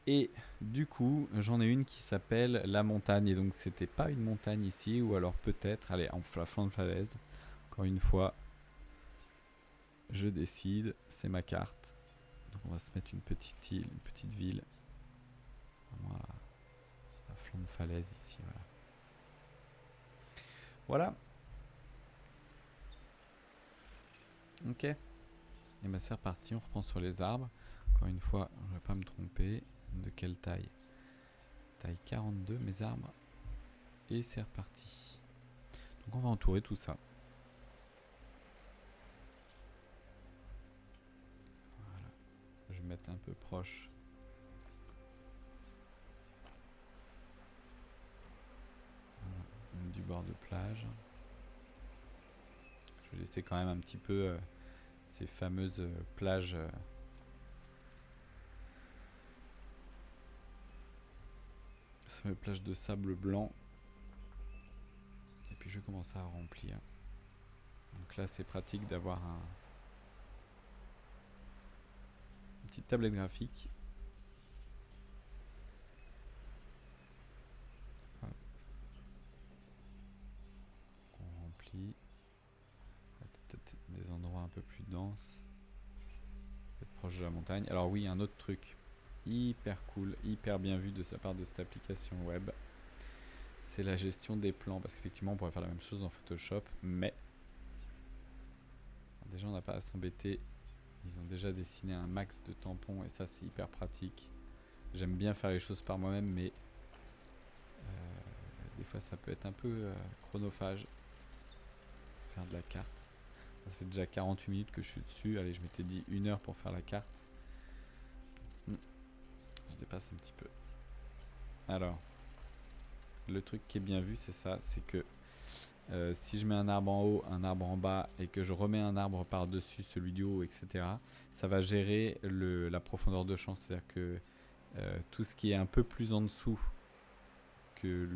Et du coup, j'en ai une qui s'appelle La Montagne. Et donc c'était pas une montagne ici, ou alors peut-être, allez, en flanc de falaise. Encore une fois, je décide, c'est ma carte. Donc on va se mettre une petite île, une petite ville. Vraiment à flanc de falaise ici, voilà. Voilà. Ok. Et ben c'est reparti, on reprend sur les arbres. Encore une fois, je ne vais pas me tromper. De quelle taille? Taille 42 mes arbres. Et c'est reparti. Donc on va entourer tout ça. Voilà. Je vais mettre un peu proche. Voilà. Du bord de plage. Je vais laisser quand même un petit peu ces fameuses plages. Ces fameuses plages de sable blanc. Et puis je commence à remplir. Donc là c'est pratique d'avoir une petite tablette graphique. Hop. On remplit. Peut-être des endroits un peu plus denses. Peut-être proche de la montagne. Alors oui, un autre truc hyper cool, hyper bien vu de sa part de cette application web, c'est la gestion des plans. Parce qu'effectivement on pourrait faire la même chose dans Photoshop, mais déjà on n'a pas à s'embêter. Ils ont déjà dessiné un max de tampons et ça c'est hyper pratique. j'aime bien faire les choses par moi-même, mais des fois ça peut être un peu chronophage. Faire de la carte. Ça fait déjà 48 minutes que je suis dessus. Allez, je m'étais dit 1 heure pour faire la carte. Je dépasse un petit peu. Alors, le truc qui est bien vu, c'est ça, c'est que si je mets un arbre en haut, un arbre en bas et que je remets un arbre par-dessus celui du haut, etc., ça va gérer la profondeur de champ. C'est-à-dire que tout ce qui est un peu plus en dessous que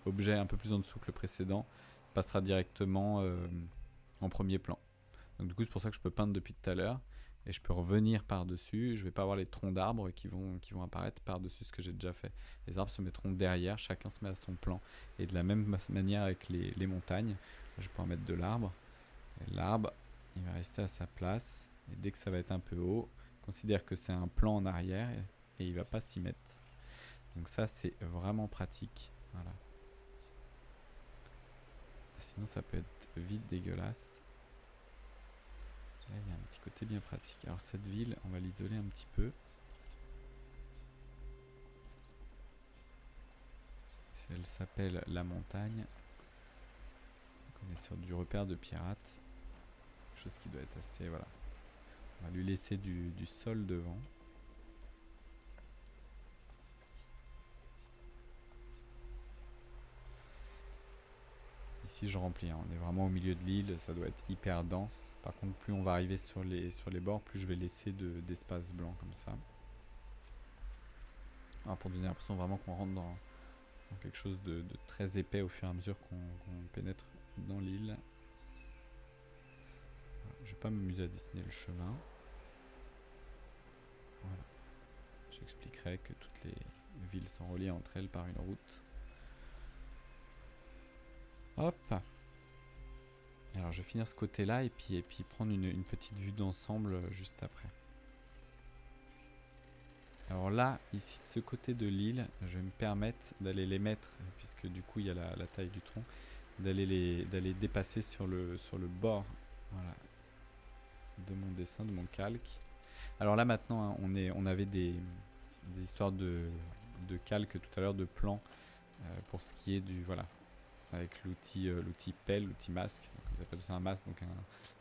l'objet un peu plus en dessous que le précédent passera directement en premier plan. Donc du coup c'est pour ça que je peux peindre depuis tout à l'heure et je peux revenir par-dessus. Je vais pas avoir les troncs d'arbres qui vont apparaître par-dessus ce que j'ai déjà fait. Les arbres se mettront derrière, chacun se met à son plan. Et de la même manière avec les montagnes, je peux en mettre de l'arbre. Et l'arbre, il va rester à sa place. Et dès que ça va être un peu haut, considère que c'est un plan en arrière et il va pas s'y mettre. Donc ça c'est vraiment pratique. Voilà. Sinon ça peut être vite dégueulasse. Là, il y a un petit côté bien pratique. Alors cette ville, on va l'isoler un petit peu. Elle s'appelle La Montagne. Donc on est sur du repère de pirates. Quelque chose qui doit être assez... Voilà. On va lui laisser du sol devant. Ici je remplis, hein. On est vraiment au milieu de l'île, ça doit être hyper dense. Par contre plus on va arriver sur les bords, plus je vais laisser d'espace blanc comme ça. Alors pour donner l'impression vraiment qu'on rentre dans quelque chose de très épais au fur et à mesure qu'on pénètre dans l'île. Voilà. Je vais pas m'amuser à dessiner le chemin. Voilà. J'expliquerai que toutes les villes sont reliées entre elles par une route. Hop. Alors je vais finir ce côté là et puis prendre une petite vue d'ensemble juste après. Alors là, ici de ce côté de l'île, je vais me permettre d'aller les mettre, puisque du coup il y a la taille du tronc, d'aller dépasser sur le bord, voilà, de mon dessin, de mon calque. Alors là maintenant, hein, on avait des histoires de calque tout à l'heure, de plan, pour ce qui est du... Voilà, avec l'outil pelle, l'outil masque. Donc, on appelle ça un masque, donc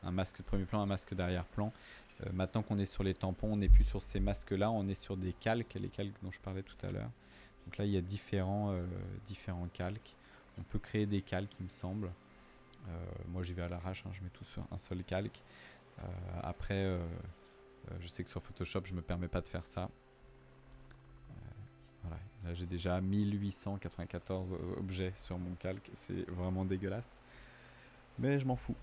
un masque de premier plan, un masque d'arrière-plan. Maintenant qu'on est sur les tampons, on n'est plus sur ces masques-là, on est sur des calques, les calques dont je parlais tout à l'heure. Donc là, il y a différents calques. On peut créer des calques, il me semble. Moi, j'y vais à l'arrache, hein, je mets tout sur un seul calque. Après, je sais que sur Photoshop, je me permets pas de faire ça. Voilà, là j'ai déjà 1894 objets sur mon calque, c'est vraiment dégueulasse. Mais je m'en fous.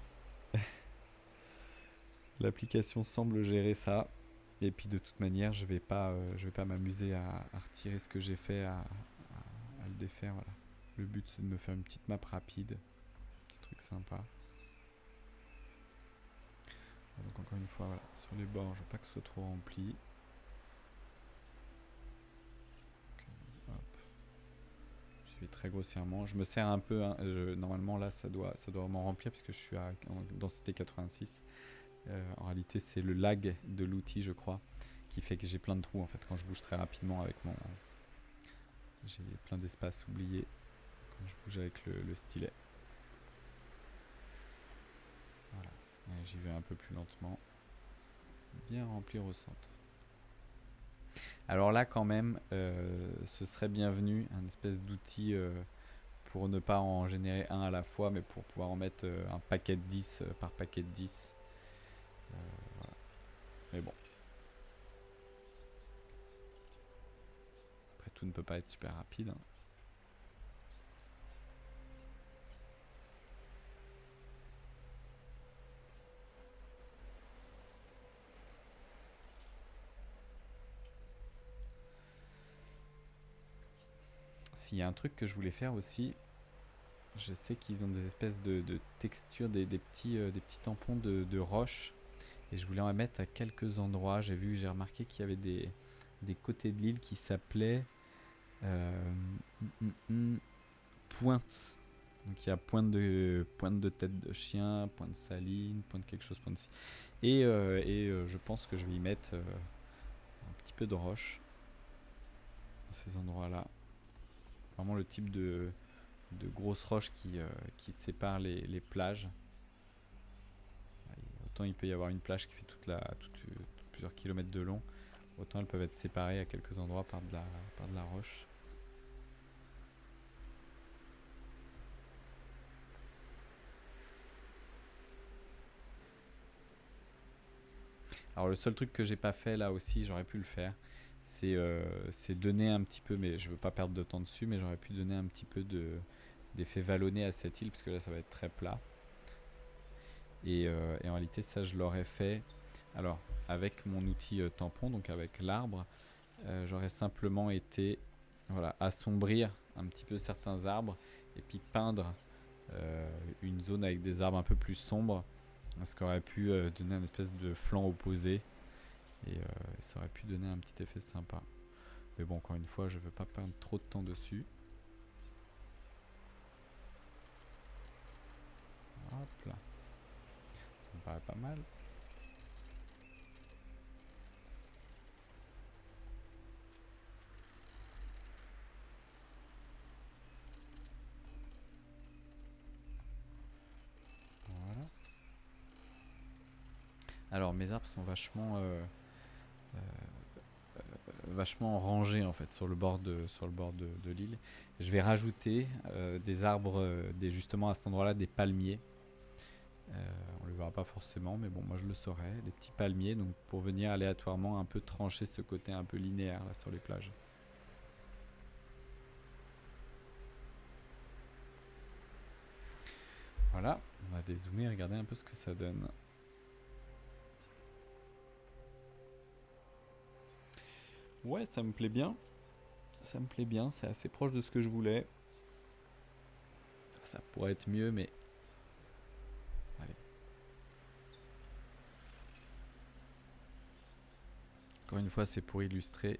L'application semble gérer ça. Et puis de toute manière, je vais pas m'amuser à retirer ce que j'ai fait, à le défaire. Voilà. Le but c'est de me faire une petite map rapide, petit truc sympa. Donc encore une fois, voilà, sur les bords, je veux pas que ce soit trop rempli. Très grossièrement. Je me sers un peu, hein, normalement là ça doit vraiment remplir puisque je suis en densité 86. En réalité c'est le lag de l'outil je crois qui fait que j'ai plein de trous en fait quand je bouge très rapidement avec mon... J'ai plein d'espace oublié quand je bouge avec le stylet. Voilà, j'y vais un peu plus lentement. Bien remplir au centre. Alors là quand même, ce serait bienvenu, un espèce d'outil pour ne pas en générer un à la fois, mais pour pouvoir en mettre un paquet de 10 par paquet de 10. Voilà. Mais bon. Après tout ne peut pas être super rapide. Hein. S'il y a un truc que je voulais faire aussi, je sais qu'ils ont des espèces de textures, des petits tampons de roches. Et je voulais en mettre à quelques endroits. J'ai remarqué qu'il y avait des côtés de l'île qui s'appelaient pointe. Donc il y a pointe de tête de chien, pointe de saline, pointe quelque chose, pointe ci. Et je pense que je vais y mettre un petit peu de roche. à ces endroits-là. Vraiment le type de grosses roches qui séparent les plages. Autant il peut y avoir une plage qui fait plusieurs kilomètres de long, autant elles peuvent être séparées à quelques endroits par de la roche. Alors le seul truc que j'ai pas fait là aussi, j'aurais pu le faire, c'est donner un petit peu, mais je veux pas perdre de temps dessus, mais j'aurais pu donner un petit peu d'effet vallonné à cette île, parce que là ça va être très plat. Et en réalité ça je l'aurais fait, alors avec mon outil tampon, donc avec l'arbre, j'aurais simplement été assombrir un petit peu certains arbres, et puis peindre une zone avec des arbres un peu plus sombres, ce qui aurait pu donner un espèce de flanc opposé, et ça aurait pu donner un petit effet sympa. Mais bon, encore une fois, je veux pas perdre trop de temps dessus. Hop là. Ça me paraît pas mal. Voilà. Alors mes arbres sont vachement rangés en fait sur le bord de l'île. Je vais rajouter des arbres, justement à cet endroit-là, des palmiers. On le verra pas forcément, mais bon, moi je le saurais. Des petits palmiers, donc pour venir aléatoirement un peu trancher ce côté un peu linéaire là sur les plages. Voilà, on va dézoomer et regarder un peu ce que ça donne. Ouais, ça me plaît bien. Ça me plaît bien, c'est assez proche de ce que je voulais. Ça pourrait être mieux, mais... Allez. Encore une fois, c'est pour illustrer.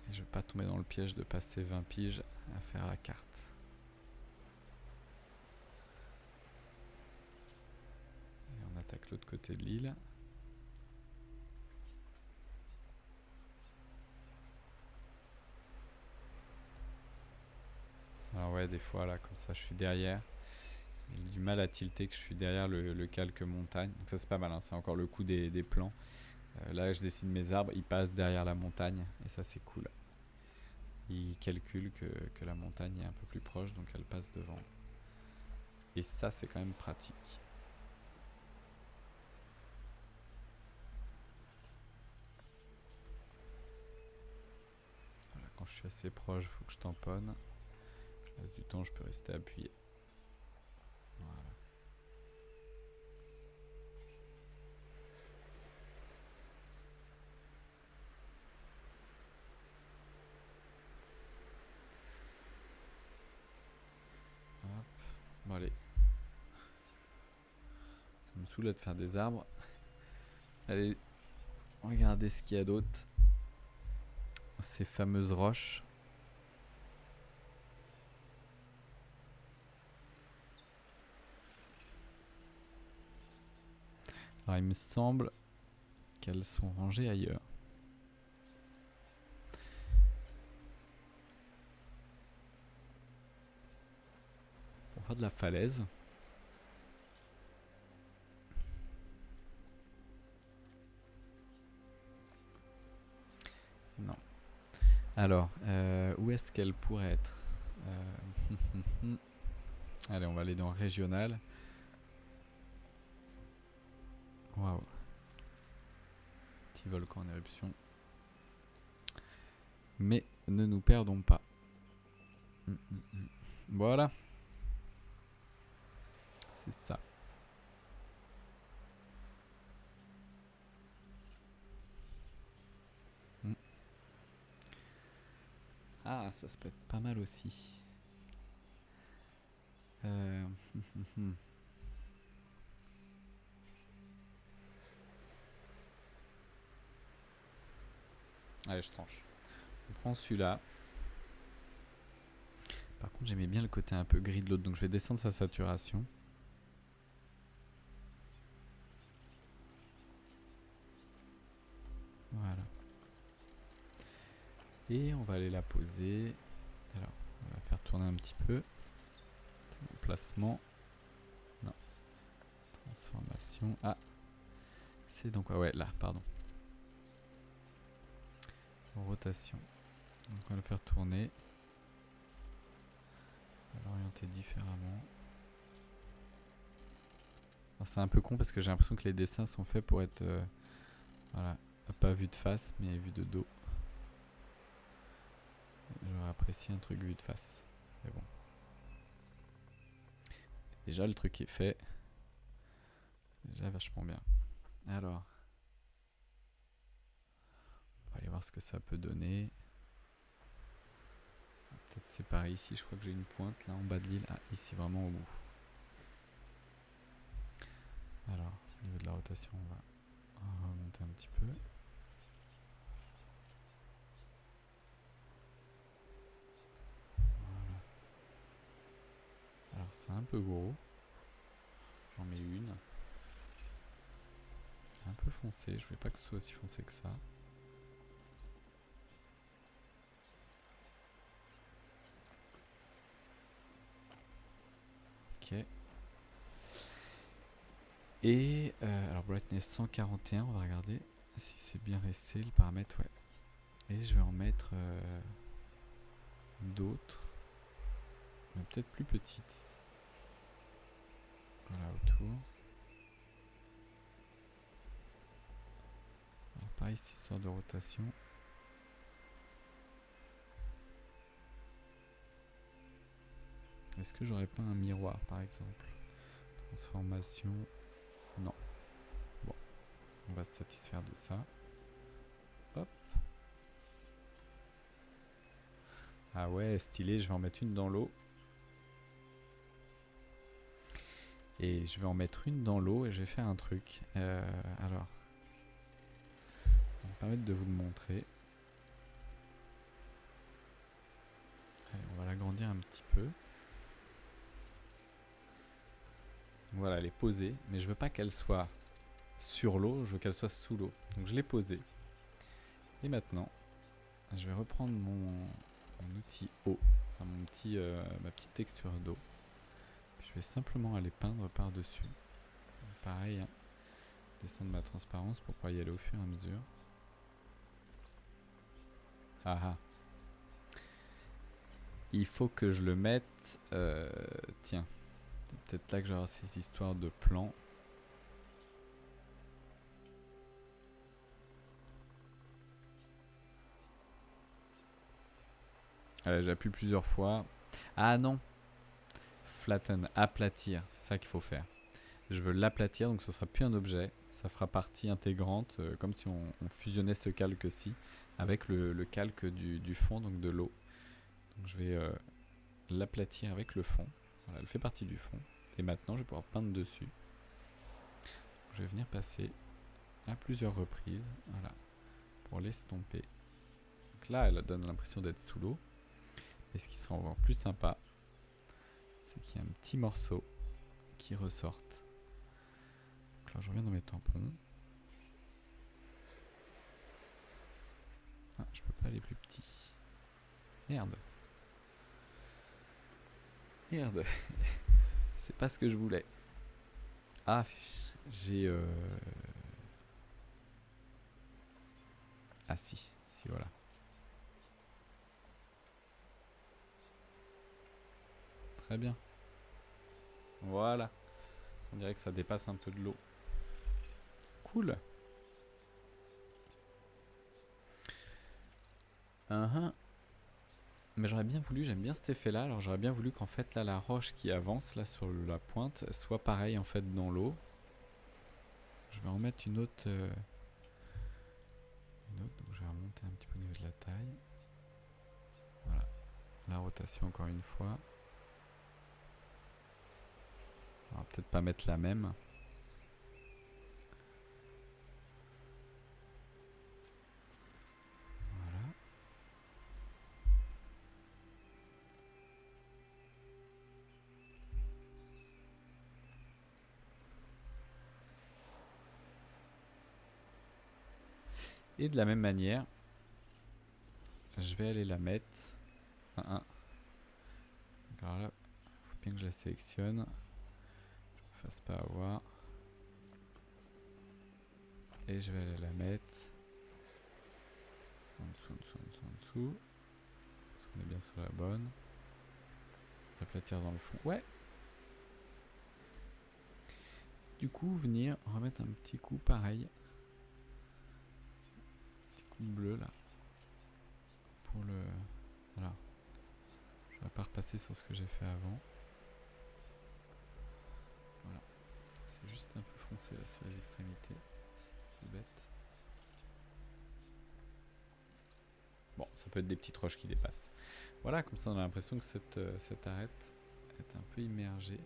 Et je veux pas tomber dans le piège de passer 20 piges à faire la carte. Et on attaque l'autre côté de l'île. Alors ouais, des fois là, comme ça, je suis derrière. J'ai du mal à tilter que je suis derrière le calque montagne. Donc ça c'est pas mal, hein. C'est encore le coup des plans. Là je dessine mes arbres, ils passent derrière la montagne. Et ça c'est cool. Il calcule que la montagne est un peu plus proche, donc elle passe devant. Et ça c'est quand même pratique. Voilà, quand je suis assez proche, il faut que je tamponne. Le reste du temps je peux rester appuyé. Voilà. Hop. Bon allez. Ça me saoule de faire des arbres. Allez, regardez ce qu'il y a d'autre. Ces fameuses roches. Alors il me semble qu'elles sont rangées ailleurs. Pour faire de la falaise. Non. Alors, où est-ce qu'elle pourrait être? Allez, on va aller dans régional. Waouh. Petit volcan en éruption. Mais ne nous perdons pas. Voilà. C'est ça. Ah, ça peut être pas mal aussi. Allez, je tranche. On prend celui-là. Par contre, j'aimais bien le côté un peu gris de l'autre, donc je vais descendre sa saturation. Voilà. Et on va aller la poser. Alors, on va faire tourner un petit peu. Placement. Non. Transformation. Ah. C'est donc quoi? Ouais, là, pardon. Rotation. Donc on va le faire tourner. On va l'orienter différemment. C'est un peu con parce que j'ai l'impression que les dessins sont faits pour être voilà, pas vu de face mais vu de dos. J'aurais apprécié un truc vu de face. Mais bon. Déjà le truc est fait. Déjà vachement bien. Alors. On va aller voir ce que ça peut donner. Peut-être c'est pareil ici, je crois que j'ai une pointe là en bas de l'île. Ah, ici vraiment au bout. Alors, au niveau de la rotation, on va remonter un petit peu. Voilà. Alors c'est un peu gros. J'en mets une. Un peu foncé, je voulais pas que ce soit aussi foncé que ça. Ok. Et alors brightness 141, on va regarder si c'est bien resté le paramètre, ouais. Et je vais en mettre d'autres, mais peut-être plus petites. Voilà, autour. Alors pareil, cette histoire de rotation. Est-ce que j'aurais pas un miroir par exemple? Transformation. Non. Bon, on va se satisfaire de ça. Hop. Ah ouais, stylé, je vais en mettre une dans l'eau. Et je vais en mettre une dans l'eau et je vais faire un truc. Alors, ça va me permettre de vous le montrer. Allez, on va l'agrandir un petit peu. Voilà, elle est posée, mais je veux pas qu'elle soit sur l'eau, je veux qu'elle soit sous l'eau. Donc je l'ai posée. Et maintenant, je vais reprendre mon outil eau, enfin ma petite texture d'eau. Je vais simplement aller peindre par-dessus. Pareil, hein, descendre ma transparence pour pouvoir y aller au fur et à mesure. Ah ah. Il faut que je le mette... tiens, c'est peut-être là que j'aurai ces histoires de plans. J'appuie plusieurs fois. Ah non, flatten, aplatir, c'est ça qu'il faut faire. Je veux l'aplatir, donc ce sera plus un objet, ça fera partie intégrante, comme si on fusionnait ce calque-ci avec le calque du fond, donc de l'eau. Donc je vais l'aplatir avec le fond, voilà, elle fait partie du fond. Et maintenant je vais pouvoir peindre dessus. Je vais venir passer à plusieurs reprises, voilà, pour l'estomper. Donc là elle donne l'impression d'être sous l'eau. Et ce qui sera encore plus sympa, c'est qu'il y a un petit morceau qui ressorte. Donc là, je reviens dans mes tampons. Ah, je peux pas aller plus petit. Merde. Merde. C'est pas ce que je voulais. Ah, j'ai... Ah si, si voilà. Très bien. Voilà. On dirait que ça dépasse un peu de l'eau. Cool. Mais j'aurais bien voulu, j'aime bien cet effet là, alors j'aurais bien voulu qu'en fait là la roche qui avance là sur la pointe soit pareil en fait dans l'eau. Je vais en mettre une autre, donc je vais remonter un petit peu au niveau de la taille. Voilà, la rotation encore une fois. On va peut-être pas mettre la même. Voilà. Et de la même manière, je vais aller la mettre. 1, 1. Alors là, faut bien que je la sélectionne. Je me fasse pas avoir. Et je vais aller la mettre en dessous, en dessous, en dessous, en dessous. Parce qu'on est bien sur la bonne. L'aplatir dans le fond. Ouais. Du coup, venir remettre un petit coup pareil. Petit coup bleu là. Pour le... Voilà. Je vais pas repasser sur ce que j'ai fait avant. Voilà. C'est juste un peu foncé là sur les extrémités. C'est bête. Bon, ça peut être des petites roches qui dépassent. Voilà, comme ça on a l'impression que cette arête est un peu immergée.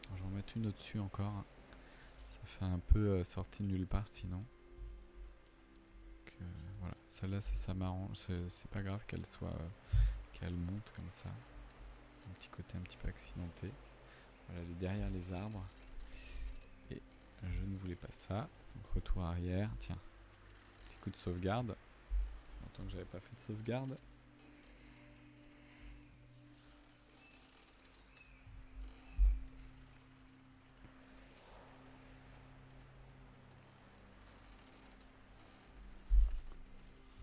Alors, je vais en mettre une au-dessus encore. Ça fait un peu sortie de nulle part sinon. Donc, voilà, celle-là ça m'arrange. C'est pas grave qu'elle soit qu'elle monte comme ça. Un petit côté un petit peu accidenté. Voilà, elle est derrière les arbres. Et je ne voulais pas ça. Donc retour arrière. Tiens, petit coup de sauvegarde. Longtemps que j'avais pas fait de sauvegarde.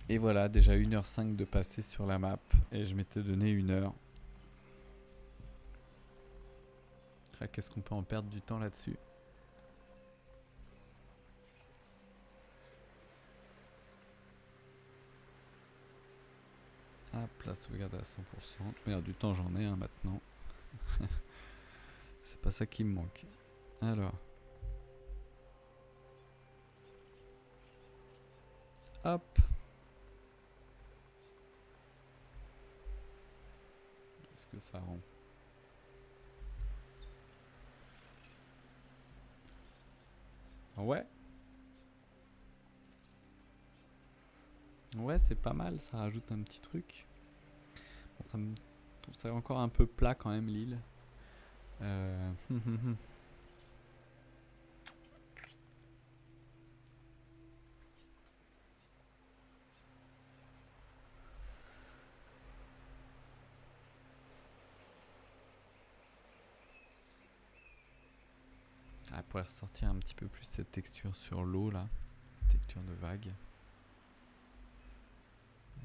Et voilà, déjà 1h05 de passer sur la map. Et je m'étais donné 1 heure. Qu'est-ce qu'on peut en perdre du temps là-dessus? Hop, la sauvegarde à 100%. Merde, du temps j'en ai maintenant. C'est pas ça qui me manque. Alors. Hop. Est-ce que ça rend? Ouais. Ouais, c'est pas mal, ça rajoute un petit truc. Bon, ça me trouve ça encore un peu plat quand même l'île. Ah, pourrait ressortir un petit peu plus cette texture sur l'eau là. Texture de vague.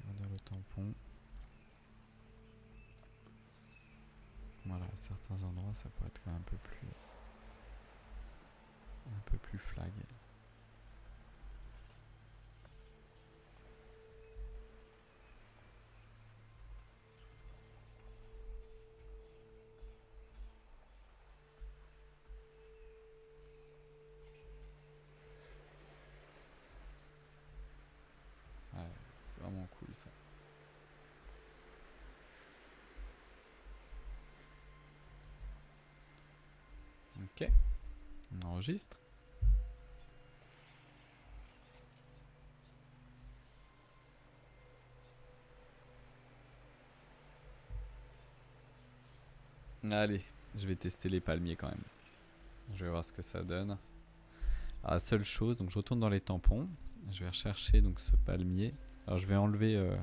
On va dire le tampon. Voilà, à certains endroits ça pourrait être un peu plus flag. Ouais, c'est vraiment cool ça. Ok, on enregistre. Allez, je vais tester les palmiers quand même. Je vais voir ce que ça donne. Alors, la seule chose, donc je retourne dans les tampons. Je vais rechercher donc ce palmier. Alors je vais enlever le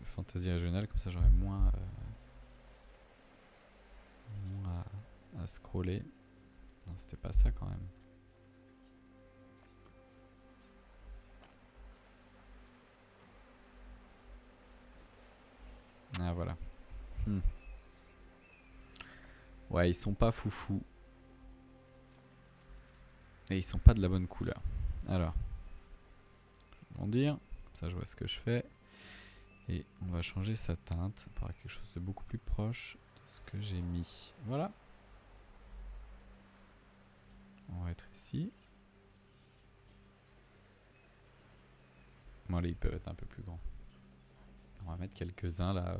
fantasy régional, comme ça j'aurai moins à scroller. Non, c'était pas ça quand même. Ah voilà. Ouais, ils sont pas foufou. Et ils sont pas de la bonne couleur. Alors, je vais grandir. Ça, je vois ce que je fais. Et on va changer sa teinte pour avoir quelque chose de beaucoup plus proche de ce que j'ai mis. Voilà. On va être ici. Bon, allez, ils peuvent être un peu plus grands. On va mettre quelques-uns là.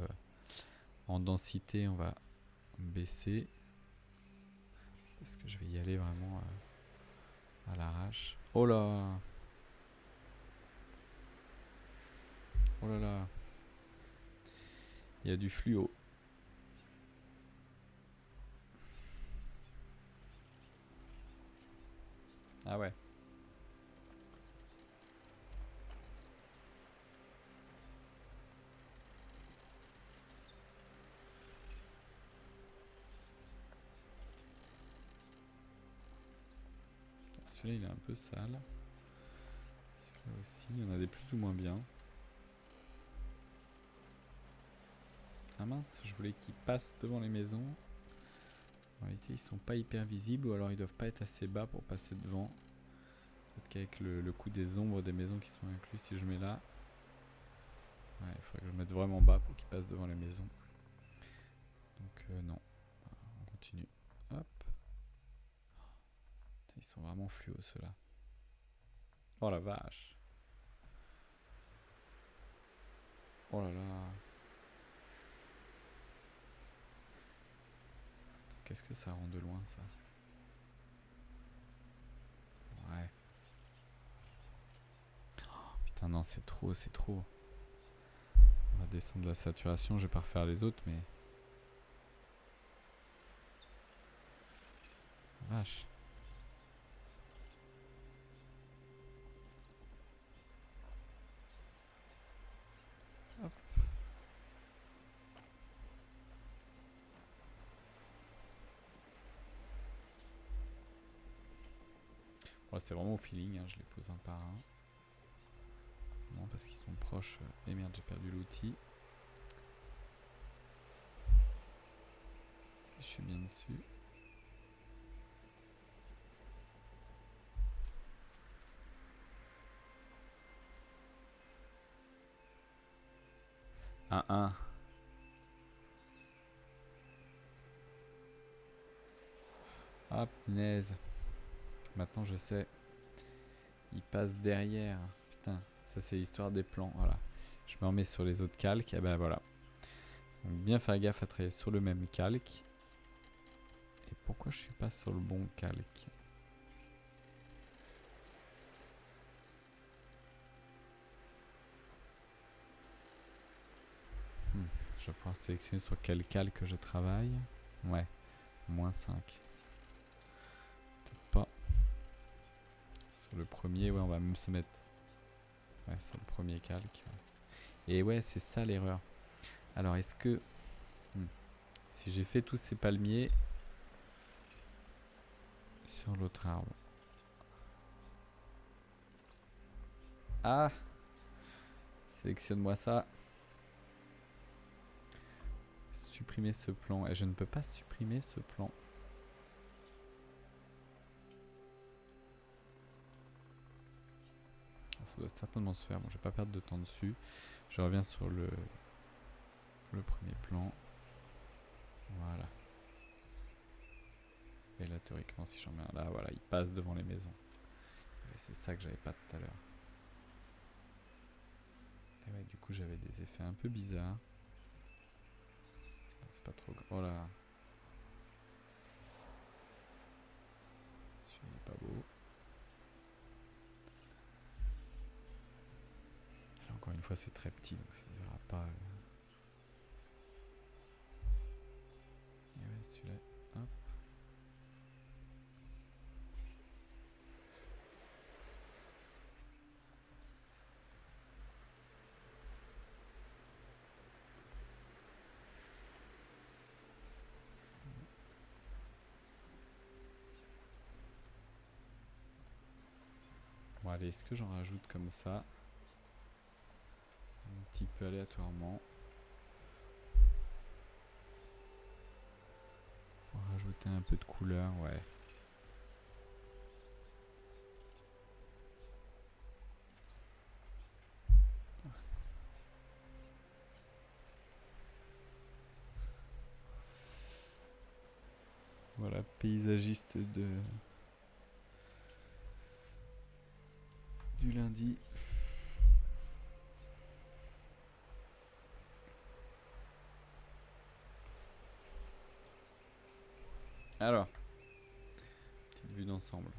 En densité, on va baisser. Est-ce que je vais y aller vraiment à l'arrache? Oh là! Oh là là! Il y a du fluo. Ah ouais. celui-là il est un peu sale. Celui-là aussi, il y en a des plus ou moins bien. Ah mince, je voulais qu'ils passent devant les maisons. En réalité, ils sont pas hyper visibles ou alors ils doivent pas être assez bas pour passer devant. Peut-être qu'avec le coup des ombres des maisons qui sont inclus, si je mets là. Ouais, il faudrait que je mette vraiment bas pour qu'ils passent devant les maisons. Donc non. On continue. Hop. Ils sont vraiment fluos ceux-là. Oh la vache. Oh là là. Qu'est-ce que ça rend de loin ça? Ouais. Oh, putain non, c'est trop, c'est trop. On va descendre la saturation, je vais pas refaire les autres mais... Vache. Hop. Bon, c'est vraiment au feeling, hein, je les pose un par un. Non, parce qu'ils sont proches. Et merde, j'ai perdu l'outil. Je suis bien dessus. Un. Ah, punaise. Maintenant, je sais. Il passe derrière. Putain, ça c'est l'histoire des plans. Voilà. Je me remets sur les autres calques. Et ben voilà. Donc, bien faire gaffe à travailler sur le même calque. Et pourquoi je suis pas sur le bon calque? Je vais pouvoir sélectionner sur quel calque je travaille. Ouais, -5. Peut-être pas. Sur le premier, ouais, on va même se mettre sur le premier calque. Ouais. Et ouais, c'est ça l'erreur. Alors, est-ce que... si j'ai fait tous ces palmiers sur l'autre arbre. Ah! Sélectionne-moi ça. Supprimer ce plan. Et je ne peux pas supprimer ce plan. Ça doit certainement se faire. Bon, je vais pas perdre de temps dessus. Je reviens sur le premier plan. Voilà. Et là, théoriquement, si j'en mets un là, voilà, il passe devant les maisons. Et c'est ça que j'avais pas tout à l'heure. Et ouais, du coup, j'avais des effets un peu bizarres. C'est pas trop... Oh là. Celui-là n'est pas beau. Et encore une fois, c'est très petit, donc ça ne se verra pas. Et ouais, celui-là... Hop. Bon, allez, est-ce que j'en rajoute comme ça? Un petit peu aléatoirement. Pour rajouter un peu de couleur, ouais. Voilà, paysagiste du lundi. Alors, petite vue d'ensemble.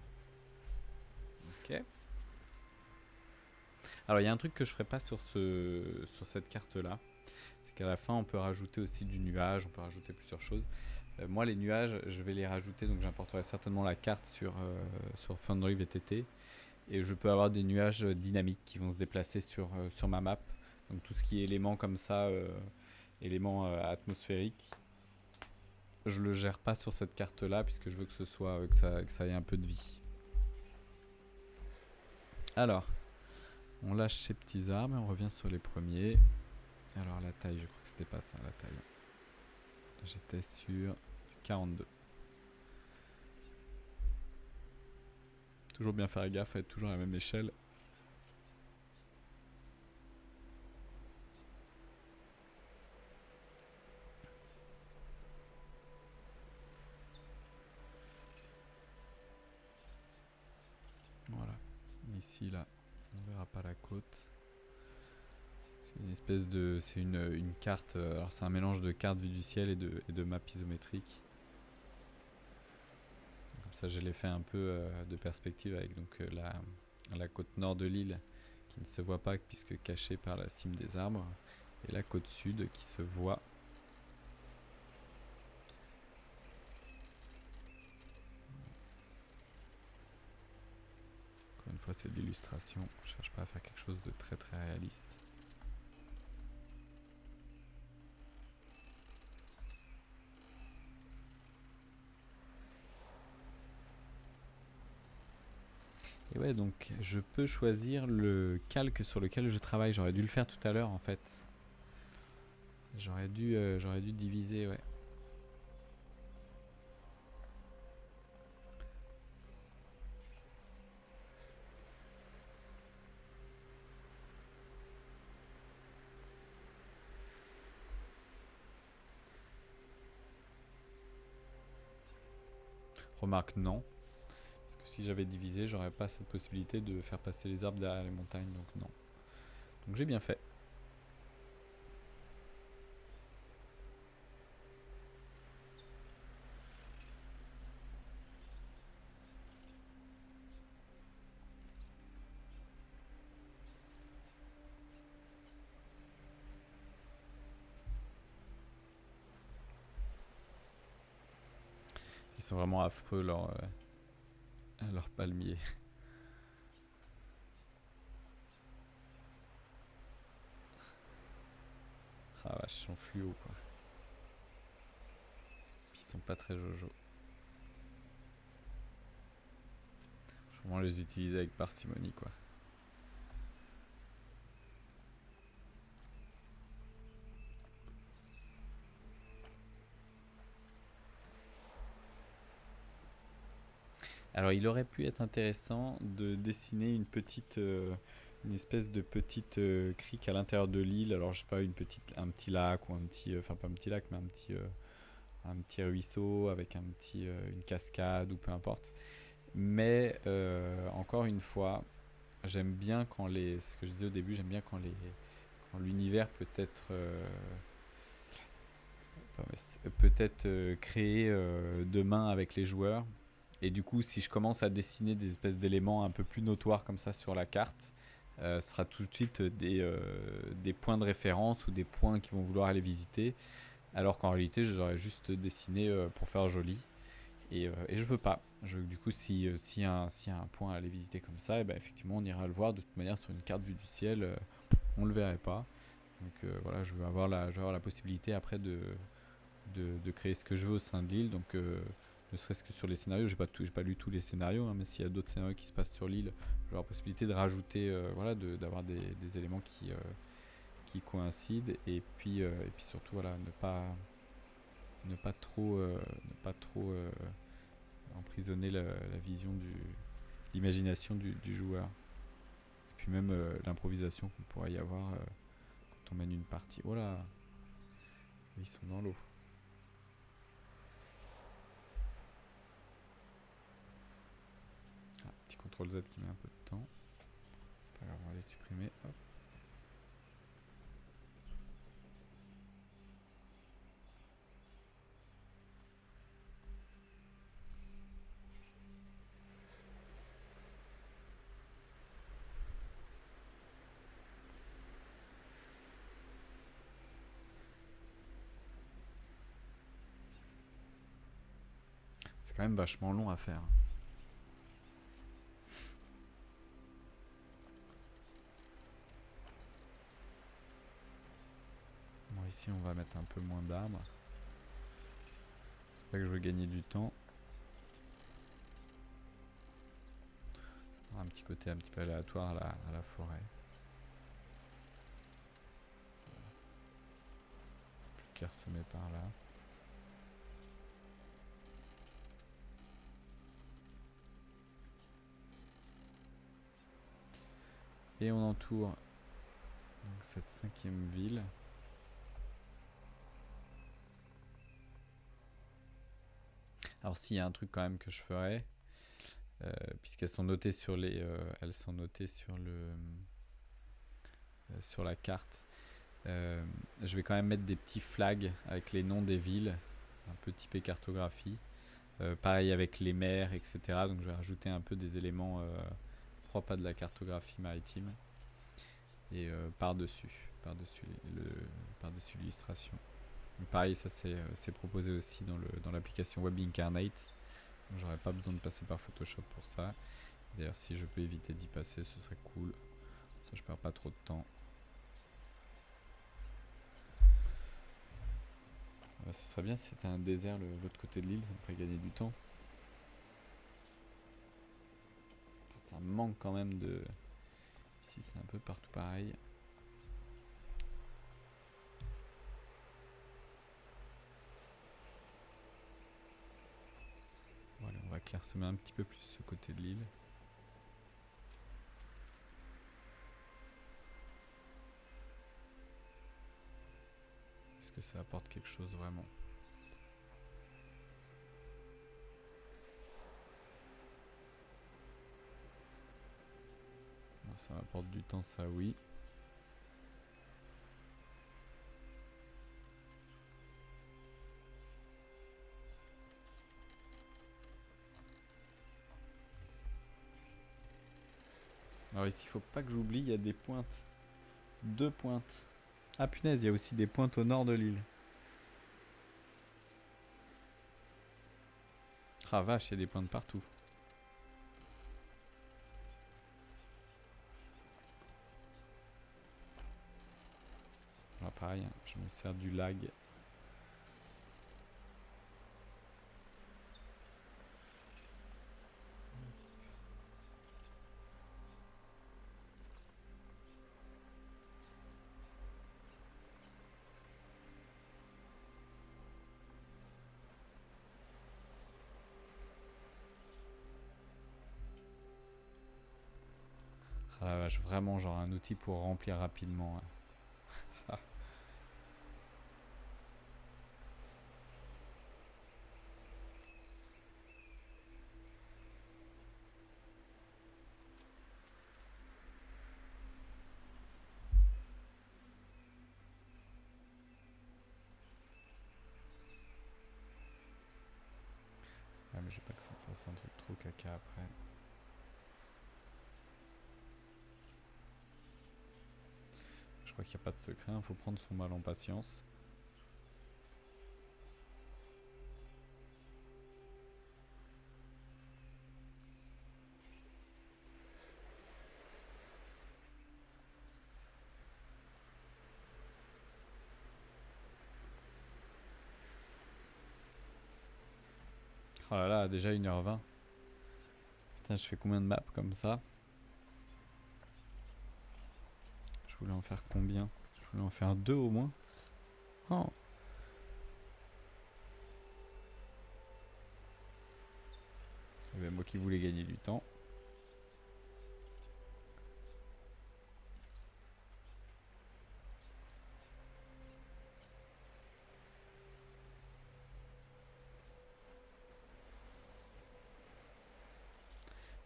Ok. Alors, il y a un truc que je ferai pas sur cette carte-là. C'est qu'à la fin, on peut rajouter aussi du nuage, on peut rajouter plusieurs choses. Moi, les nuages, je vais les rajouter, donc j'importerai certainement la carte sur Foundry VTT. Et je peux avoir des nuages dynamiques qui vont se déplacer sur ma map. Donc tout ce qui est éléments comme ça, éléments atmosphériques, je le gère pas sur cette carte là puisque je veux que ce soit que ça ait un peu de vie. Alors, on lâche ces petits arbres et on revient sur les premiers. Alors la taille, je crois que c'était pas ça la taille. J'étais sur 42. Toujours bien faire gaffe à être toujours à la même échelle. Voilà. Ici, là, on verra pas la côte. C'est une espèce de... C'est une carte... alors c'est un mélange de cartes vues du ciel et de map isométrique. Comme ça, je l'ai fait un peu de perspective avec donc, la côte nord de l'île qui ne se voit pas puisque cachée par la cime des arbres. Et la côte sud qui se voit. Encore une fois, c'est de l'illustration. Je cherche pas à faire quelque chose de très très réaliste. Et ouais, donc je peux choisir le calque sur lequel je travaille. J'aurais dû le faire tout à l'heure en fait. J'aurais dû diviser, ouais. Remarque, non. Parce que si j'avais divisé, j'aurais pas cette possibilité de faire passer les arbres derrière les montagnes, donc non. Donc j'ai bien fait. Ils sont vraiment affreux leurs palmiers. Ah vache, ils sont fluo quoi. Puis ils sont pas très jojo. Je vais vraiment les utiliser avec parcimonie quoi. Alors il aurait pu être intéressant de dessiner une espèce de petite crique à l'intérieur de l'île. Alors je sais pas, un petit lac ou un petit, enfin pas un petit lac, mais un petit ruisseau avec une cascade ou peu importe. Mais encore une fois, j'aime bien ce que je disais au début, j'aime bien quand l'univers peut être créé de main avec les joueurs. Et du coup, si je commence à dessiner des espèces d'éléments un peu plus notoires comme ça sur la carte, ce sera tout de suite des points de référence ou des points qui vont vouloir aller visiter. Alors qu'en réalité, j'aurais juste dessiné pour faire joli. Et je veux pas. Du coup, s'il y a un point à aller visiter comme ça, et ben effectivement, on ira le voir de toute manière sur une carte vue du ciel. On le verrait pas. Donc voilà, je veux avoir la possibilité après de créer ce que je veux au sein de l'île. Donc ne serait-ce que sur les scénarios, j'ai pas lu tous les scénarios, hein, mais s'il y a d'autres scénarios qui se passent sur l'île, j'aurai la possibilité de rajouter, voilà, d'avoir des éléments qui coïncident. Et puis surtout, voilà, ne pas trop emprisonner la vision l'imagination du joueur. Et puis même l'improvisation qu'on pourrait y avoir quand on mène une partie. Oh là, ils sont dans l'eau. Ah, petit CTRL Z qui met un peu de temps. Pas grave, on va les supprimer. Hop. C'est quand même vachement long à faire. Bon, ici, on va mettre un peu moins d'arbres. C'est pas que je veux gagner du temps. Un petit côté un petit peu aléatoire à la forêt. Plus clairsemé par là. Et on entoure donc cette 5e ville. Alors s'il y a un truc quand même que je ferais, puisqu'elles sont notées sur elles sont notées sur sur la carte. Je vais quand même mettre des petits flags avec les noms des villes, un peu typé cartographie. Pareil avec les mers, etc. Donc je vais rajouter un peu des éléments propres à de la cartographie maritime. Et par-dessus l'illustration. Pareil, ça c'est proposé aussi dans l'application Web Incarnate. J'aurais pas besoin de passer par Photoshop pour ça. D'ailleurs, si je peux éviter d'y passer, ce serait cool. Ça, je perds pas trop de temps. Ce serait bien si c'était un désert l'autre côté de l'île, ça me ferait gagner du temps. Ça me manque quand même de... Ici, c'est un peu partout pareil. Voilà, on va clairsemer un petit peu plus ce côté de l'île. Est-ce que ça apporte quelque chose vraiment? Alors, ça m'apporte du temps, ça oui. Alors ici, il faut pas que j'oublie, il y a des pointes. 2 pointes. Ah punaise, il y a aussi des pointes au nord de l'île. Ah vache, il y a des pointes partout. Alors pareil, hein, je me sers du lag. Ah la vache, vraiment genre un outil pour remplir rapidement. Hein. Ouais, mais je veux pas que ça me fasse un truc trop caca après. Je crois qu'il n'y a pas de secret, il faut prendre son mal en patience. Oh là là, déjà 1h20. Putain, je fais combien de maps comme ça? Je voulais en faire combien? Je voulais en faire 2 au moins. Oh. Et ben moi qui voulais gagner du temps.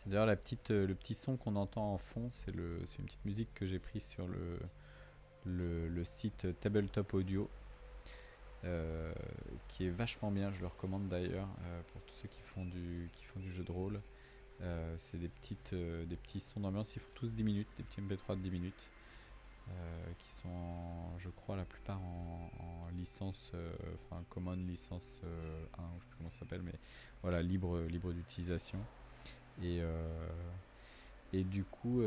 D'ailleurs, le petit son qu'on entend en fond, c'est une petite musique que j'ai prise sur le site Tabletop Audio, qui est vachement bien. Je le recommande d'ailleurs pour tous ceux qui font du jeu de rôle. C'est des petits sons d'ambiance. Ils font tous 10 minutes, des petits MP3 de 10 minutes, qui sont, je crois, la plupart en licence, enfin common licence 1, ou je sais plus comment ça s'appelle, mais voilà, libre d'utilisation. Et, du coup,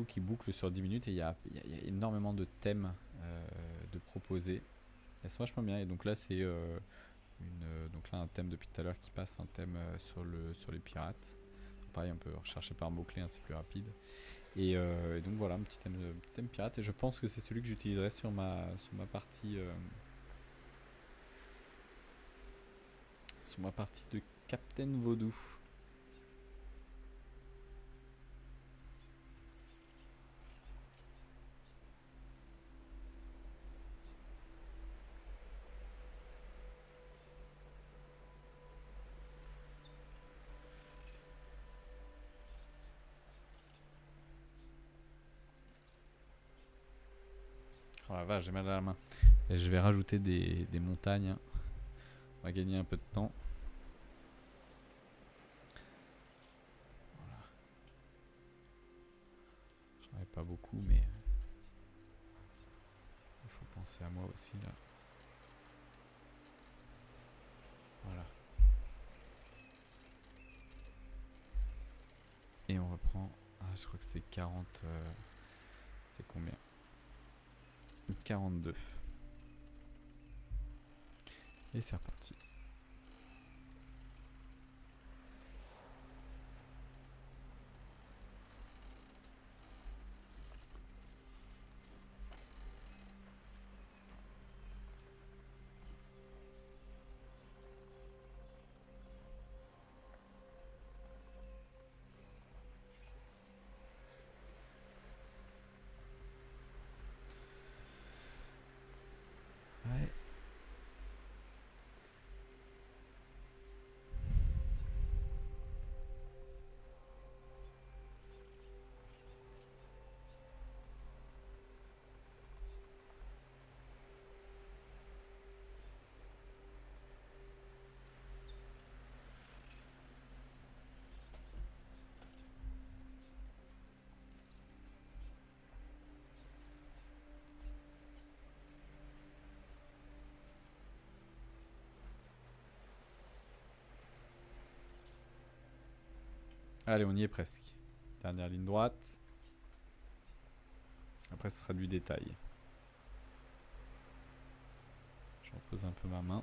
qui boucle sur 10 minutes, et il y a énormément de thèmes de proposer. Elles sont vachement bien. Et donc là, c'est donc là un thème depuis tout à l'heure qui passe, un thème sur les pirates. pareil, on peut rechercher par mots-clés, hein, c'est plus rapide. Et donc voilà, un petit thème pirate. Et je pense que c'est celui que j'utiliserai sur ma partie de Captain Vaudou. Oh la vache, j'ai mal à la main. Et je vais rajouter des montagnes. On va gagner un peu de temps. Voilà. J'en avais pas beaucoup, mais il faut penser à moi aussi là. Voilà. Et on reprend. Ah, je crois que c'était 40. C'était combien? 42. Et c'est reparti. Ouais. Allez, on y est presque. Dernière ligne droite. Après, ce sera du détail. Je repose un peu ma main.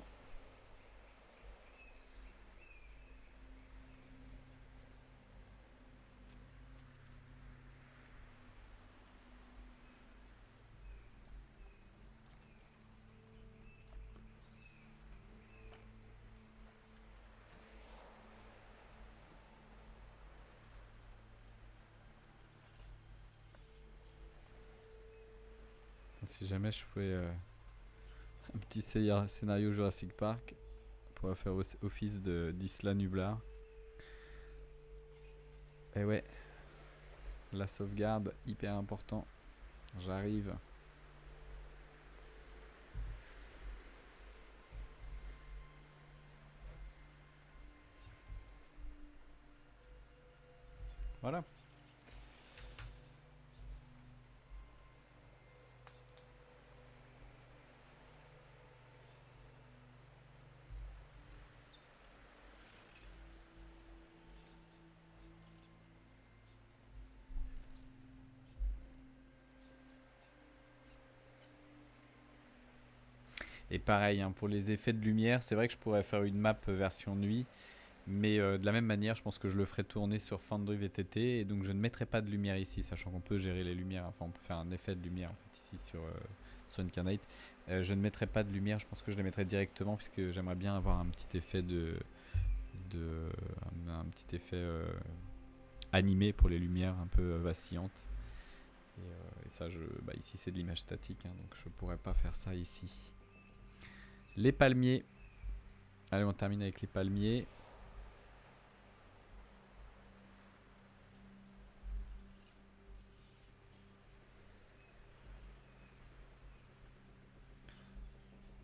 Si jamais je fais un petit scénario Jurassic Park, on pourrait faire office d'Isla Nublar. Et ouais, la sauvegarde, hyper important. J'arrive. Voilà. Et pareil, hein, pour les effets de lumière, c'est vrai que je pourrais faire une map version nuit. Mais de la même manière, je pense que je le ferai tourner sur Foundry VTT. Et donc je ne mettrai pas de lumière ici, sachant qu'on peut gérer les lumières. Enfin, on peut faire un effet de lumière en fait, ici sur Incarnate. Je ne mettrai pas de lumière, je pense que je les mettrai directement, puisque j'aimerais bien avoir un petit effet un petit effet animé pour les lumières un peu vacillantes. Et ça, ici c'est de l'image statique, hein, donc je pourrais pas faire ça ici. Les palmiers. Allez, on termine avec les palmiers.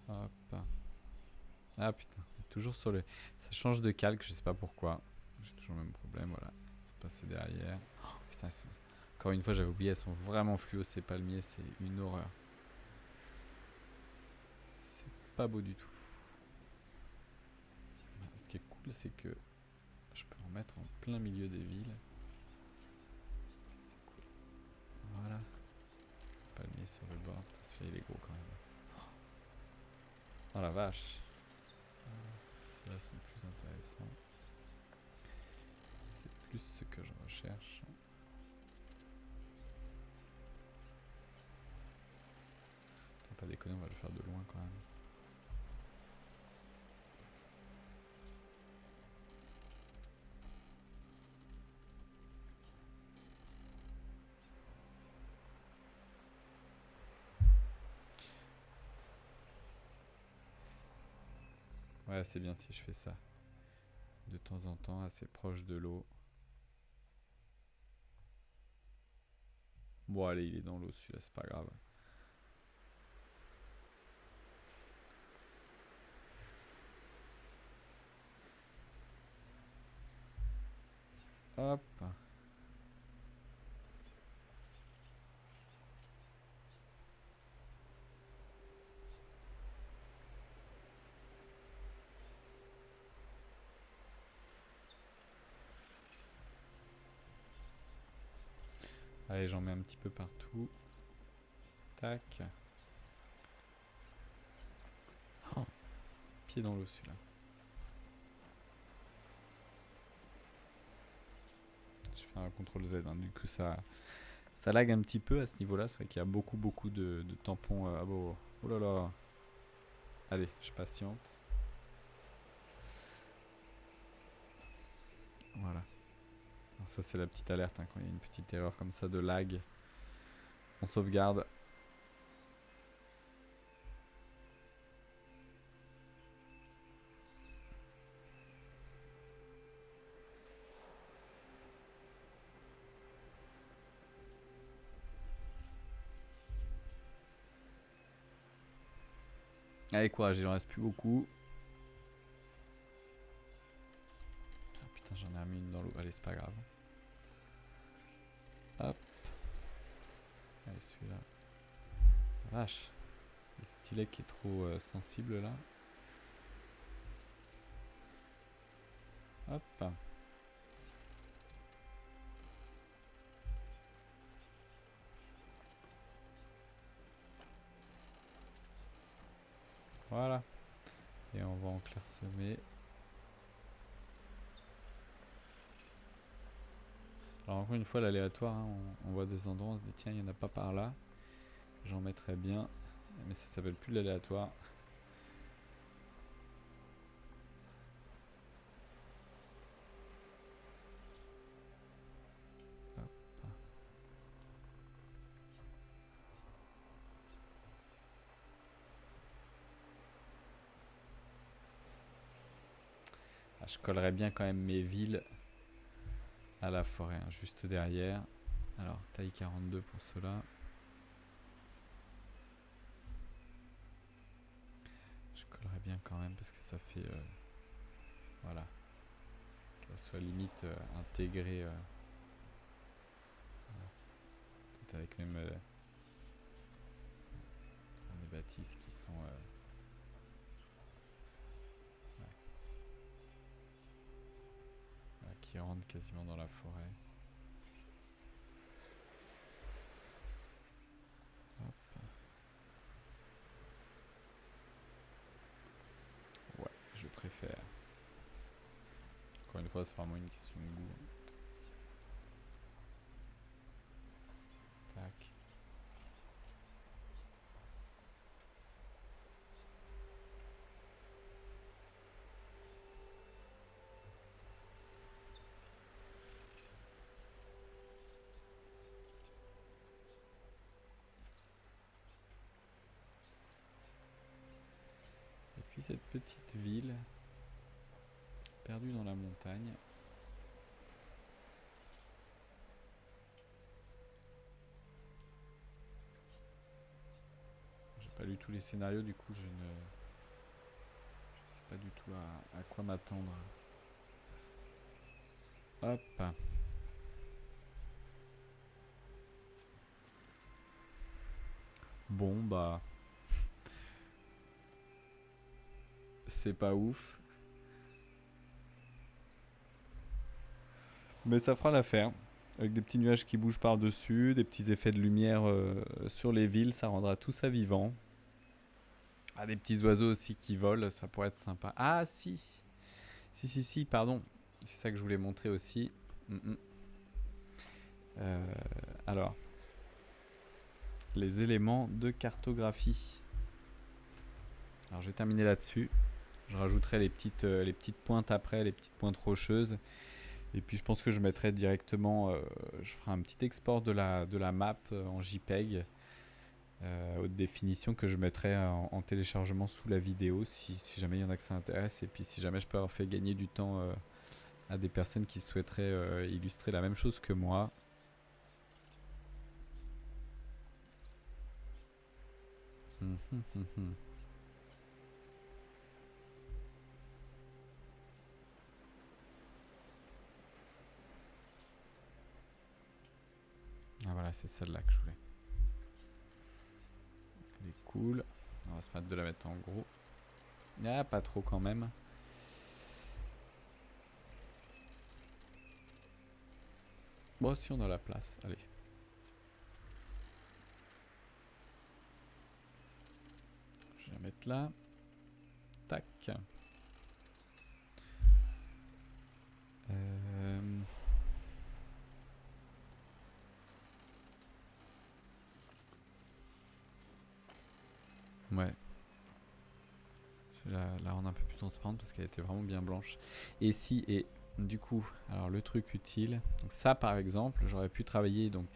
Hop. Ah putain, toujours sur le. Ça change de calque, je sais pas pourquoi. J'ai toujours le même problème, voilà. Ils sont passés derrière. Oh, putain, encore une fois, j'avais oublié, elles sont vraiment fluo ces palmiers, c'est une horreur. C'est pas beau du tout. Ce qui est cool, c'est que je peux en mettre en plein milieu des villes. C'est cool. Voilà. Palmier sur le bord. Putain, celui-là, il est gros quand même. Oh la vache. Ceux-là sont plus intéressants. C'est plus ce que je recherche. Faut pas déconner, on va le faire de loin quand même. Ouais, c'est bien si je fais ça. De temps en temps, assez proche de l'eau. Bon, allez, il est dans l'eau celui-là, c'est pas grave. Hop. Allez, j'en mets un petit peu partout. Tac. Oh, pied dans l'eau celui-là. Je fais un CTRL Z, hein. Du coup ça lag un petit peu à ce niveau-là. C'est vrai qu'il y a beaucoup de tampons. Ah bon, oh là là. Allez, je patiente. Voilà. Alors ça c'est la petite alerte, hein, quand il y a une petite erreur comme ça de lag. On sauvegarde. Allez, courage, il en reste plus beaucoup. Ah putain, j'en ai remis une dans l'eau. Allez, c'est pas grave. Hop. Allez, celui-là. Vache. Le stylet qui est trop sensible là. Hop. Voilà. Et on va en clairsemer. Alors encore une fois l'aléatoire, hein, on voit des endroits, on se dit tiens il n'y en a pas par là. J'en mettrais bien. Mais ça s'appelle plus l'aléatoire. Ah, je collerais bien quand même mes villes à la forêt, hein, juste derrière. Alors taille 42 pour cela. Je collerais bien quand même parce que ça fait voilà, qu'elle soit limite intégrée, peut-être avec même des bâtisses qui sont qui rentrent quasiment dans la forêt. Hop. Ouais, je préfère. Encore une fois, c'est vraiment une question de goût. Tac. Et puis cette petite ville perdue dans la montagne. J'ai pas lu tous les scénarios, du coup je sais pas du tout à quoi m'attendre. Hop. Bon bah c'est pas ouf. Mais ça fera l'affaire. Avec des petits nuages qui bougent par-dessus, des petits effets de lumière sur les villes, ça rendra tout ça vivant. Ah, des petits oiseaux aussi qui volent, ça pourrait être sympa. Ah si, pardon. C'est ça que je voulais montrer aussi. mm. Alors, les éléments de cartographie. Alors je vais terminer là-dessus. Je rajouterai les petites pointes après, les petites pointes rocheuses. Et puis je pense que je mettrai directement, je ferai un petit export de la map en JPEG, haute définition, que je mettrai en téléchargement sous la vidéo si jamais il y en a que ça intéresse. Et puis si jamais je peux avoir fait gagner du temps à des personnes qui souhaiteraient illustrer la même chose que moi. Ah voilà, c'est celle-là que je voulais. Elle est cool. On va se mettre de la mettre en gros. Ah, pas trop quand même. Bon, si on a la place, allez. Je vais la mettre là. Tac. Ouais. Je vais la rendre un peu plus transparente parce qu'elle était vraiment bien blanche. Et si, et du coup, alors le truc utile, donc ça par exemple, j'aurais pu travailler donc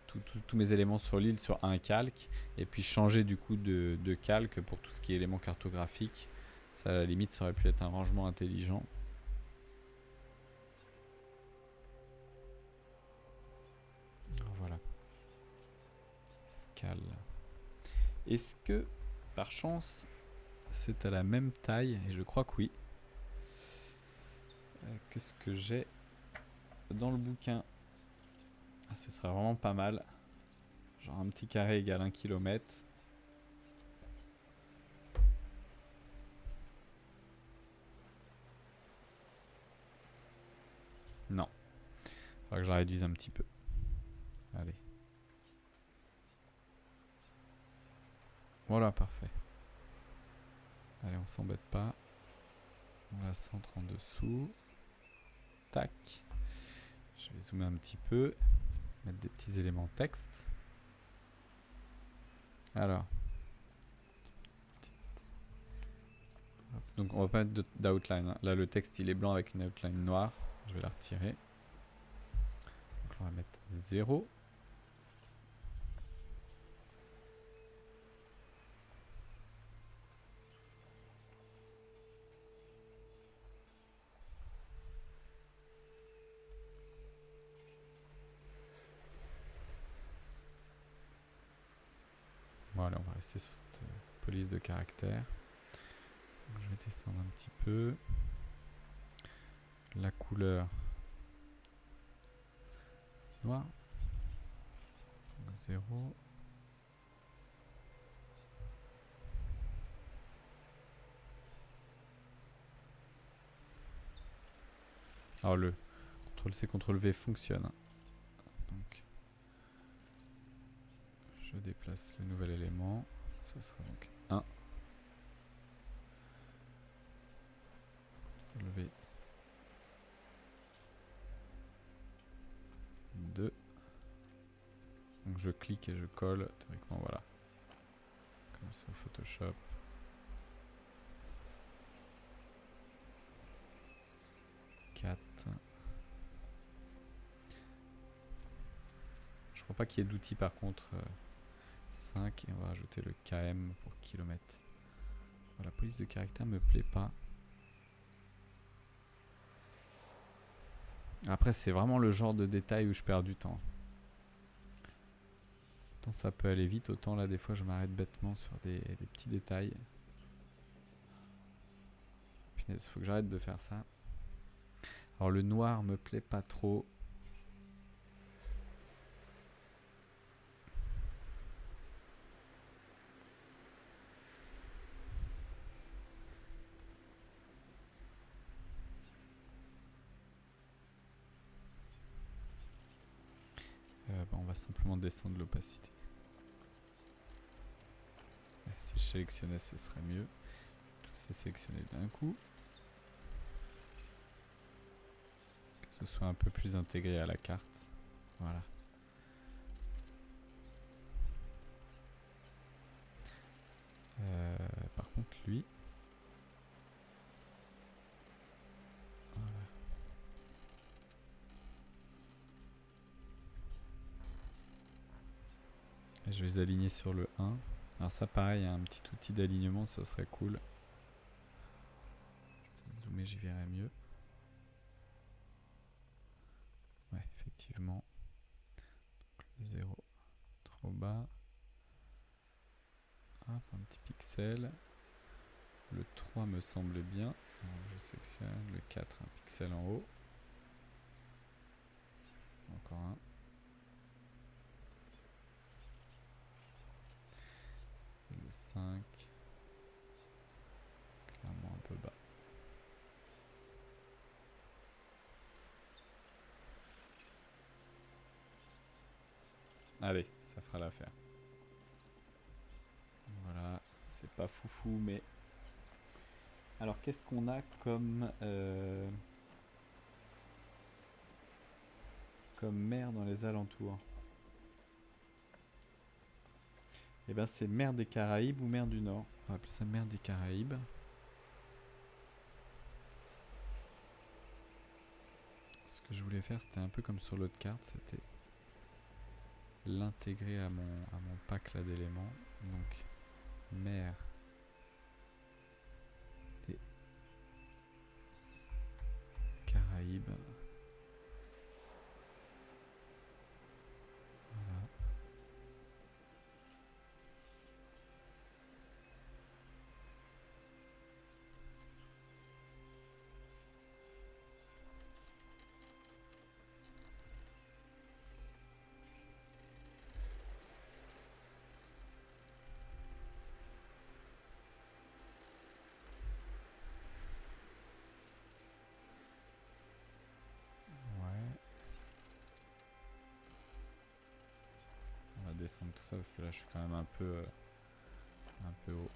tous mes éléments sur l'île sur un calque et puis changer du coup de calque pour tout ce qui est éléments cartographiques. Ça, à la limite, ça aurait pu être un rangement intelligent. Alors, voilà. Scale. Est-ce que, par chance, c'est à la même taille, et je crois que oui, que ce que j'ai dans le bouquin. Ah, ce serait vraiment pas mal. Genre un petit carré égale 1 km. Non. Faudra que je la réduise un petit peu. Allez. Voilà, parfait. Allez, on s'embête pas. On la centre en dessous. Tac. Je vais zoomer un petit peu. Mettre des petits éléments texte. Alors. Donc on va pas mettre d'outline. Hein. Là le texte il est blanc avec une outline noire. Je vais la retirer. Donc on va mettre 0. Voilà, on va rester sur cette police de caractère. Donc, je vais descendre un petit peu. La couleur noir. 0. Alors le CTRL-C, CTRL-V fonctionne. Donc je déplace le nouvel élément. Ce sera donc 1. CTRL-V. 2. Donc je clique et je colle. Théoriquement voilà. Comme sur Photoshop. Je crois pas qu'il y ait d'outils par contre. 5 et on va rajouter le km pour kilomètre. La police de caractère me plaît pas. Après c'est vraiment le genre de détail où je perds du temps. Autant ça peut aller vite, autant là des fois je m'arrête bêtement sur des petits détails. Punaise, faut que j'arrête de faire ça. Alors le noir me plaît pas trop. On va simplement descendre l'opacité. Si je sélectionnais ce serait mieux. Tout c'est sélectionné d'un coup. ce soit un peu plus intégré à la carte. Voilà. Par contre, lui... Voilà. Je vais les aligner sur le 1. Alors ça pareil, un petit outil d'alignement, ça serait cool. Je vais peut-être zoomer, j'y verrai mieux. Ouais, effectivement. Donc le 0, trop bas. Hop, un petit pixel. Le 3 me semble bien. Donc je sectionne le 4, un pixel en haut. Encore un. Et le 5. Clairement un peu bas. Allez, ça fera l'affaire. Voilà, c'est pas foufou, mais... Alors, qu'est-ce qu'on a comme mer dans les alentours? Eh ben, c'est mer des Caraïbes ou mer du Nord. On va appeler ça mer des Caraïbes. Ce que je voulais faire, c'était un peu comme sur l'autre carte, c'était l'intégrer à mon pack là d'éléments. Donc, mer des Caraïbes. Voilà. Ouais. On va descendre tout ça parce que là, je suis quand même un peu haut.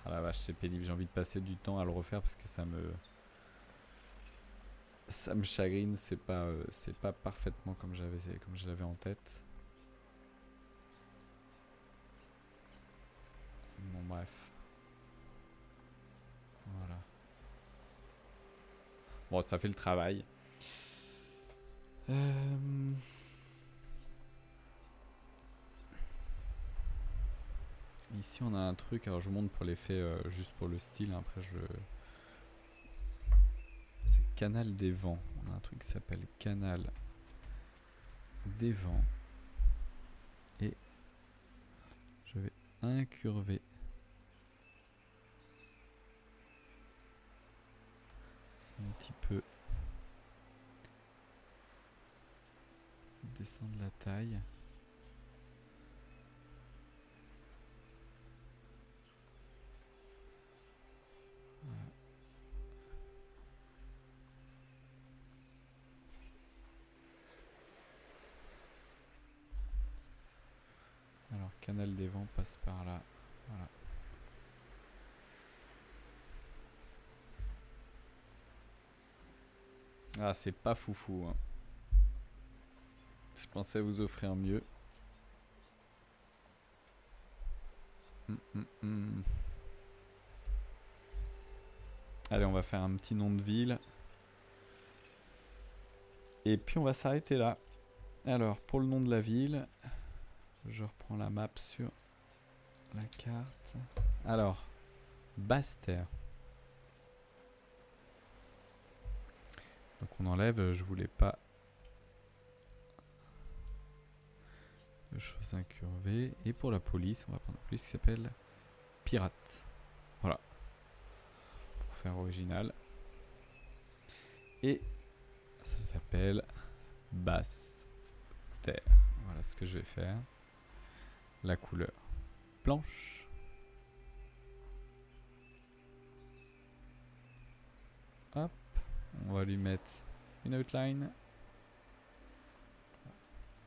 Ah la vache, c'est pénible. J'ai envie de passer du temps à le refaire parce que ça me chagrine. C'est pas parfaitement comme je l'avais en tête. Bon bref. Voilà. Bon, ça fait le travail. Ici on a un truc, alors je vous montre pour l'effet, juste pour le style, hein, après c'est canal des vents. On a un truc qui s'appelle canal des vents. Et je vais incurver un petit peu. Descendre la taille. Voilà. Alors canal des vents passe par là. Voilà. Ah, c'est pas foufou, hein. Je pensais vous offrir mieux. Allez, on va faire un petit nom de ville. Et puis on va s'arrêter là. Alors, pour le nom de la ville, je reprends la map sur la carte. Alors, Basse-Terre. Donc on enlève, je voulais pas de choses incurvées. Et pour la police, on va prendre une police qui s'appelle Pirate. Voilà. Pour faire original. Et ça s'appelle Basse-Terre. Voilà ce que je vais faire. La couleur blanche. Hop. On va lui mettre une outline.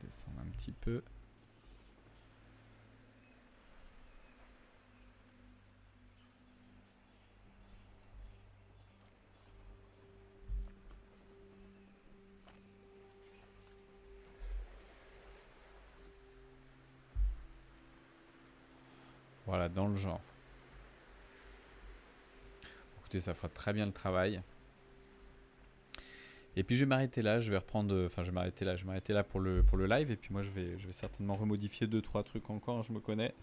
Descendre un petit peu. Voilà, dans le genre. Écoutez, ça fera très bien le travail. Et puis je vais m'arrêter là, je vais reprendre, enfin je vais m'arrêter là pour le live, et puis moi je vais certainement remodifier 2-3 trucs encore, hein, je me connais.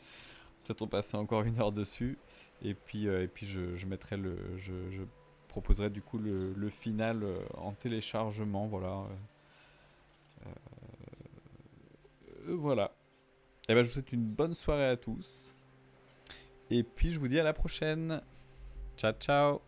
Peut-être on passer encore 1 heure dessus, et puis je mettrai je proposerai du coup le final en téléchargement, voilà. Voilà. Et ben je vous souhaite une bonne soirée à tous, et puis je vous dis à la prochaine. Ciao ciao.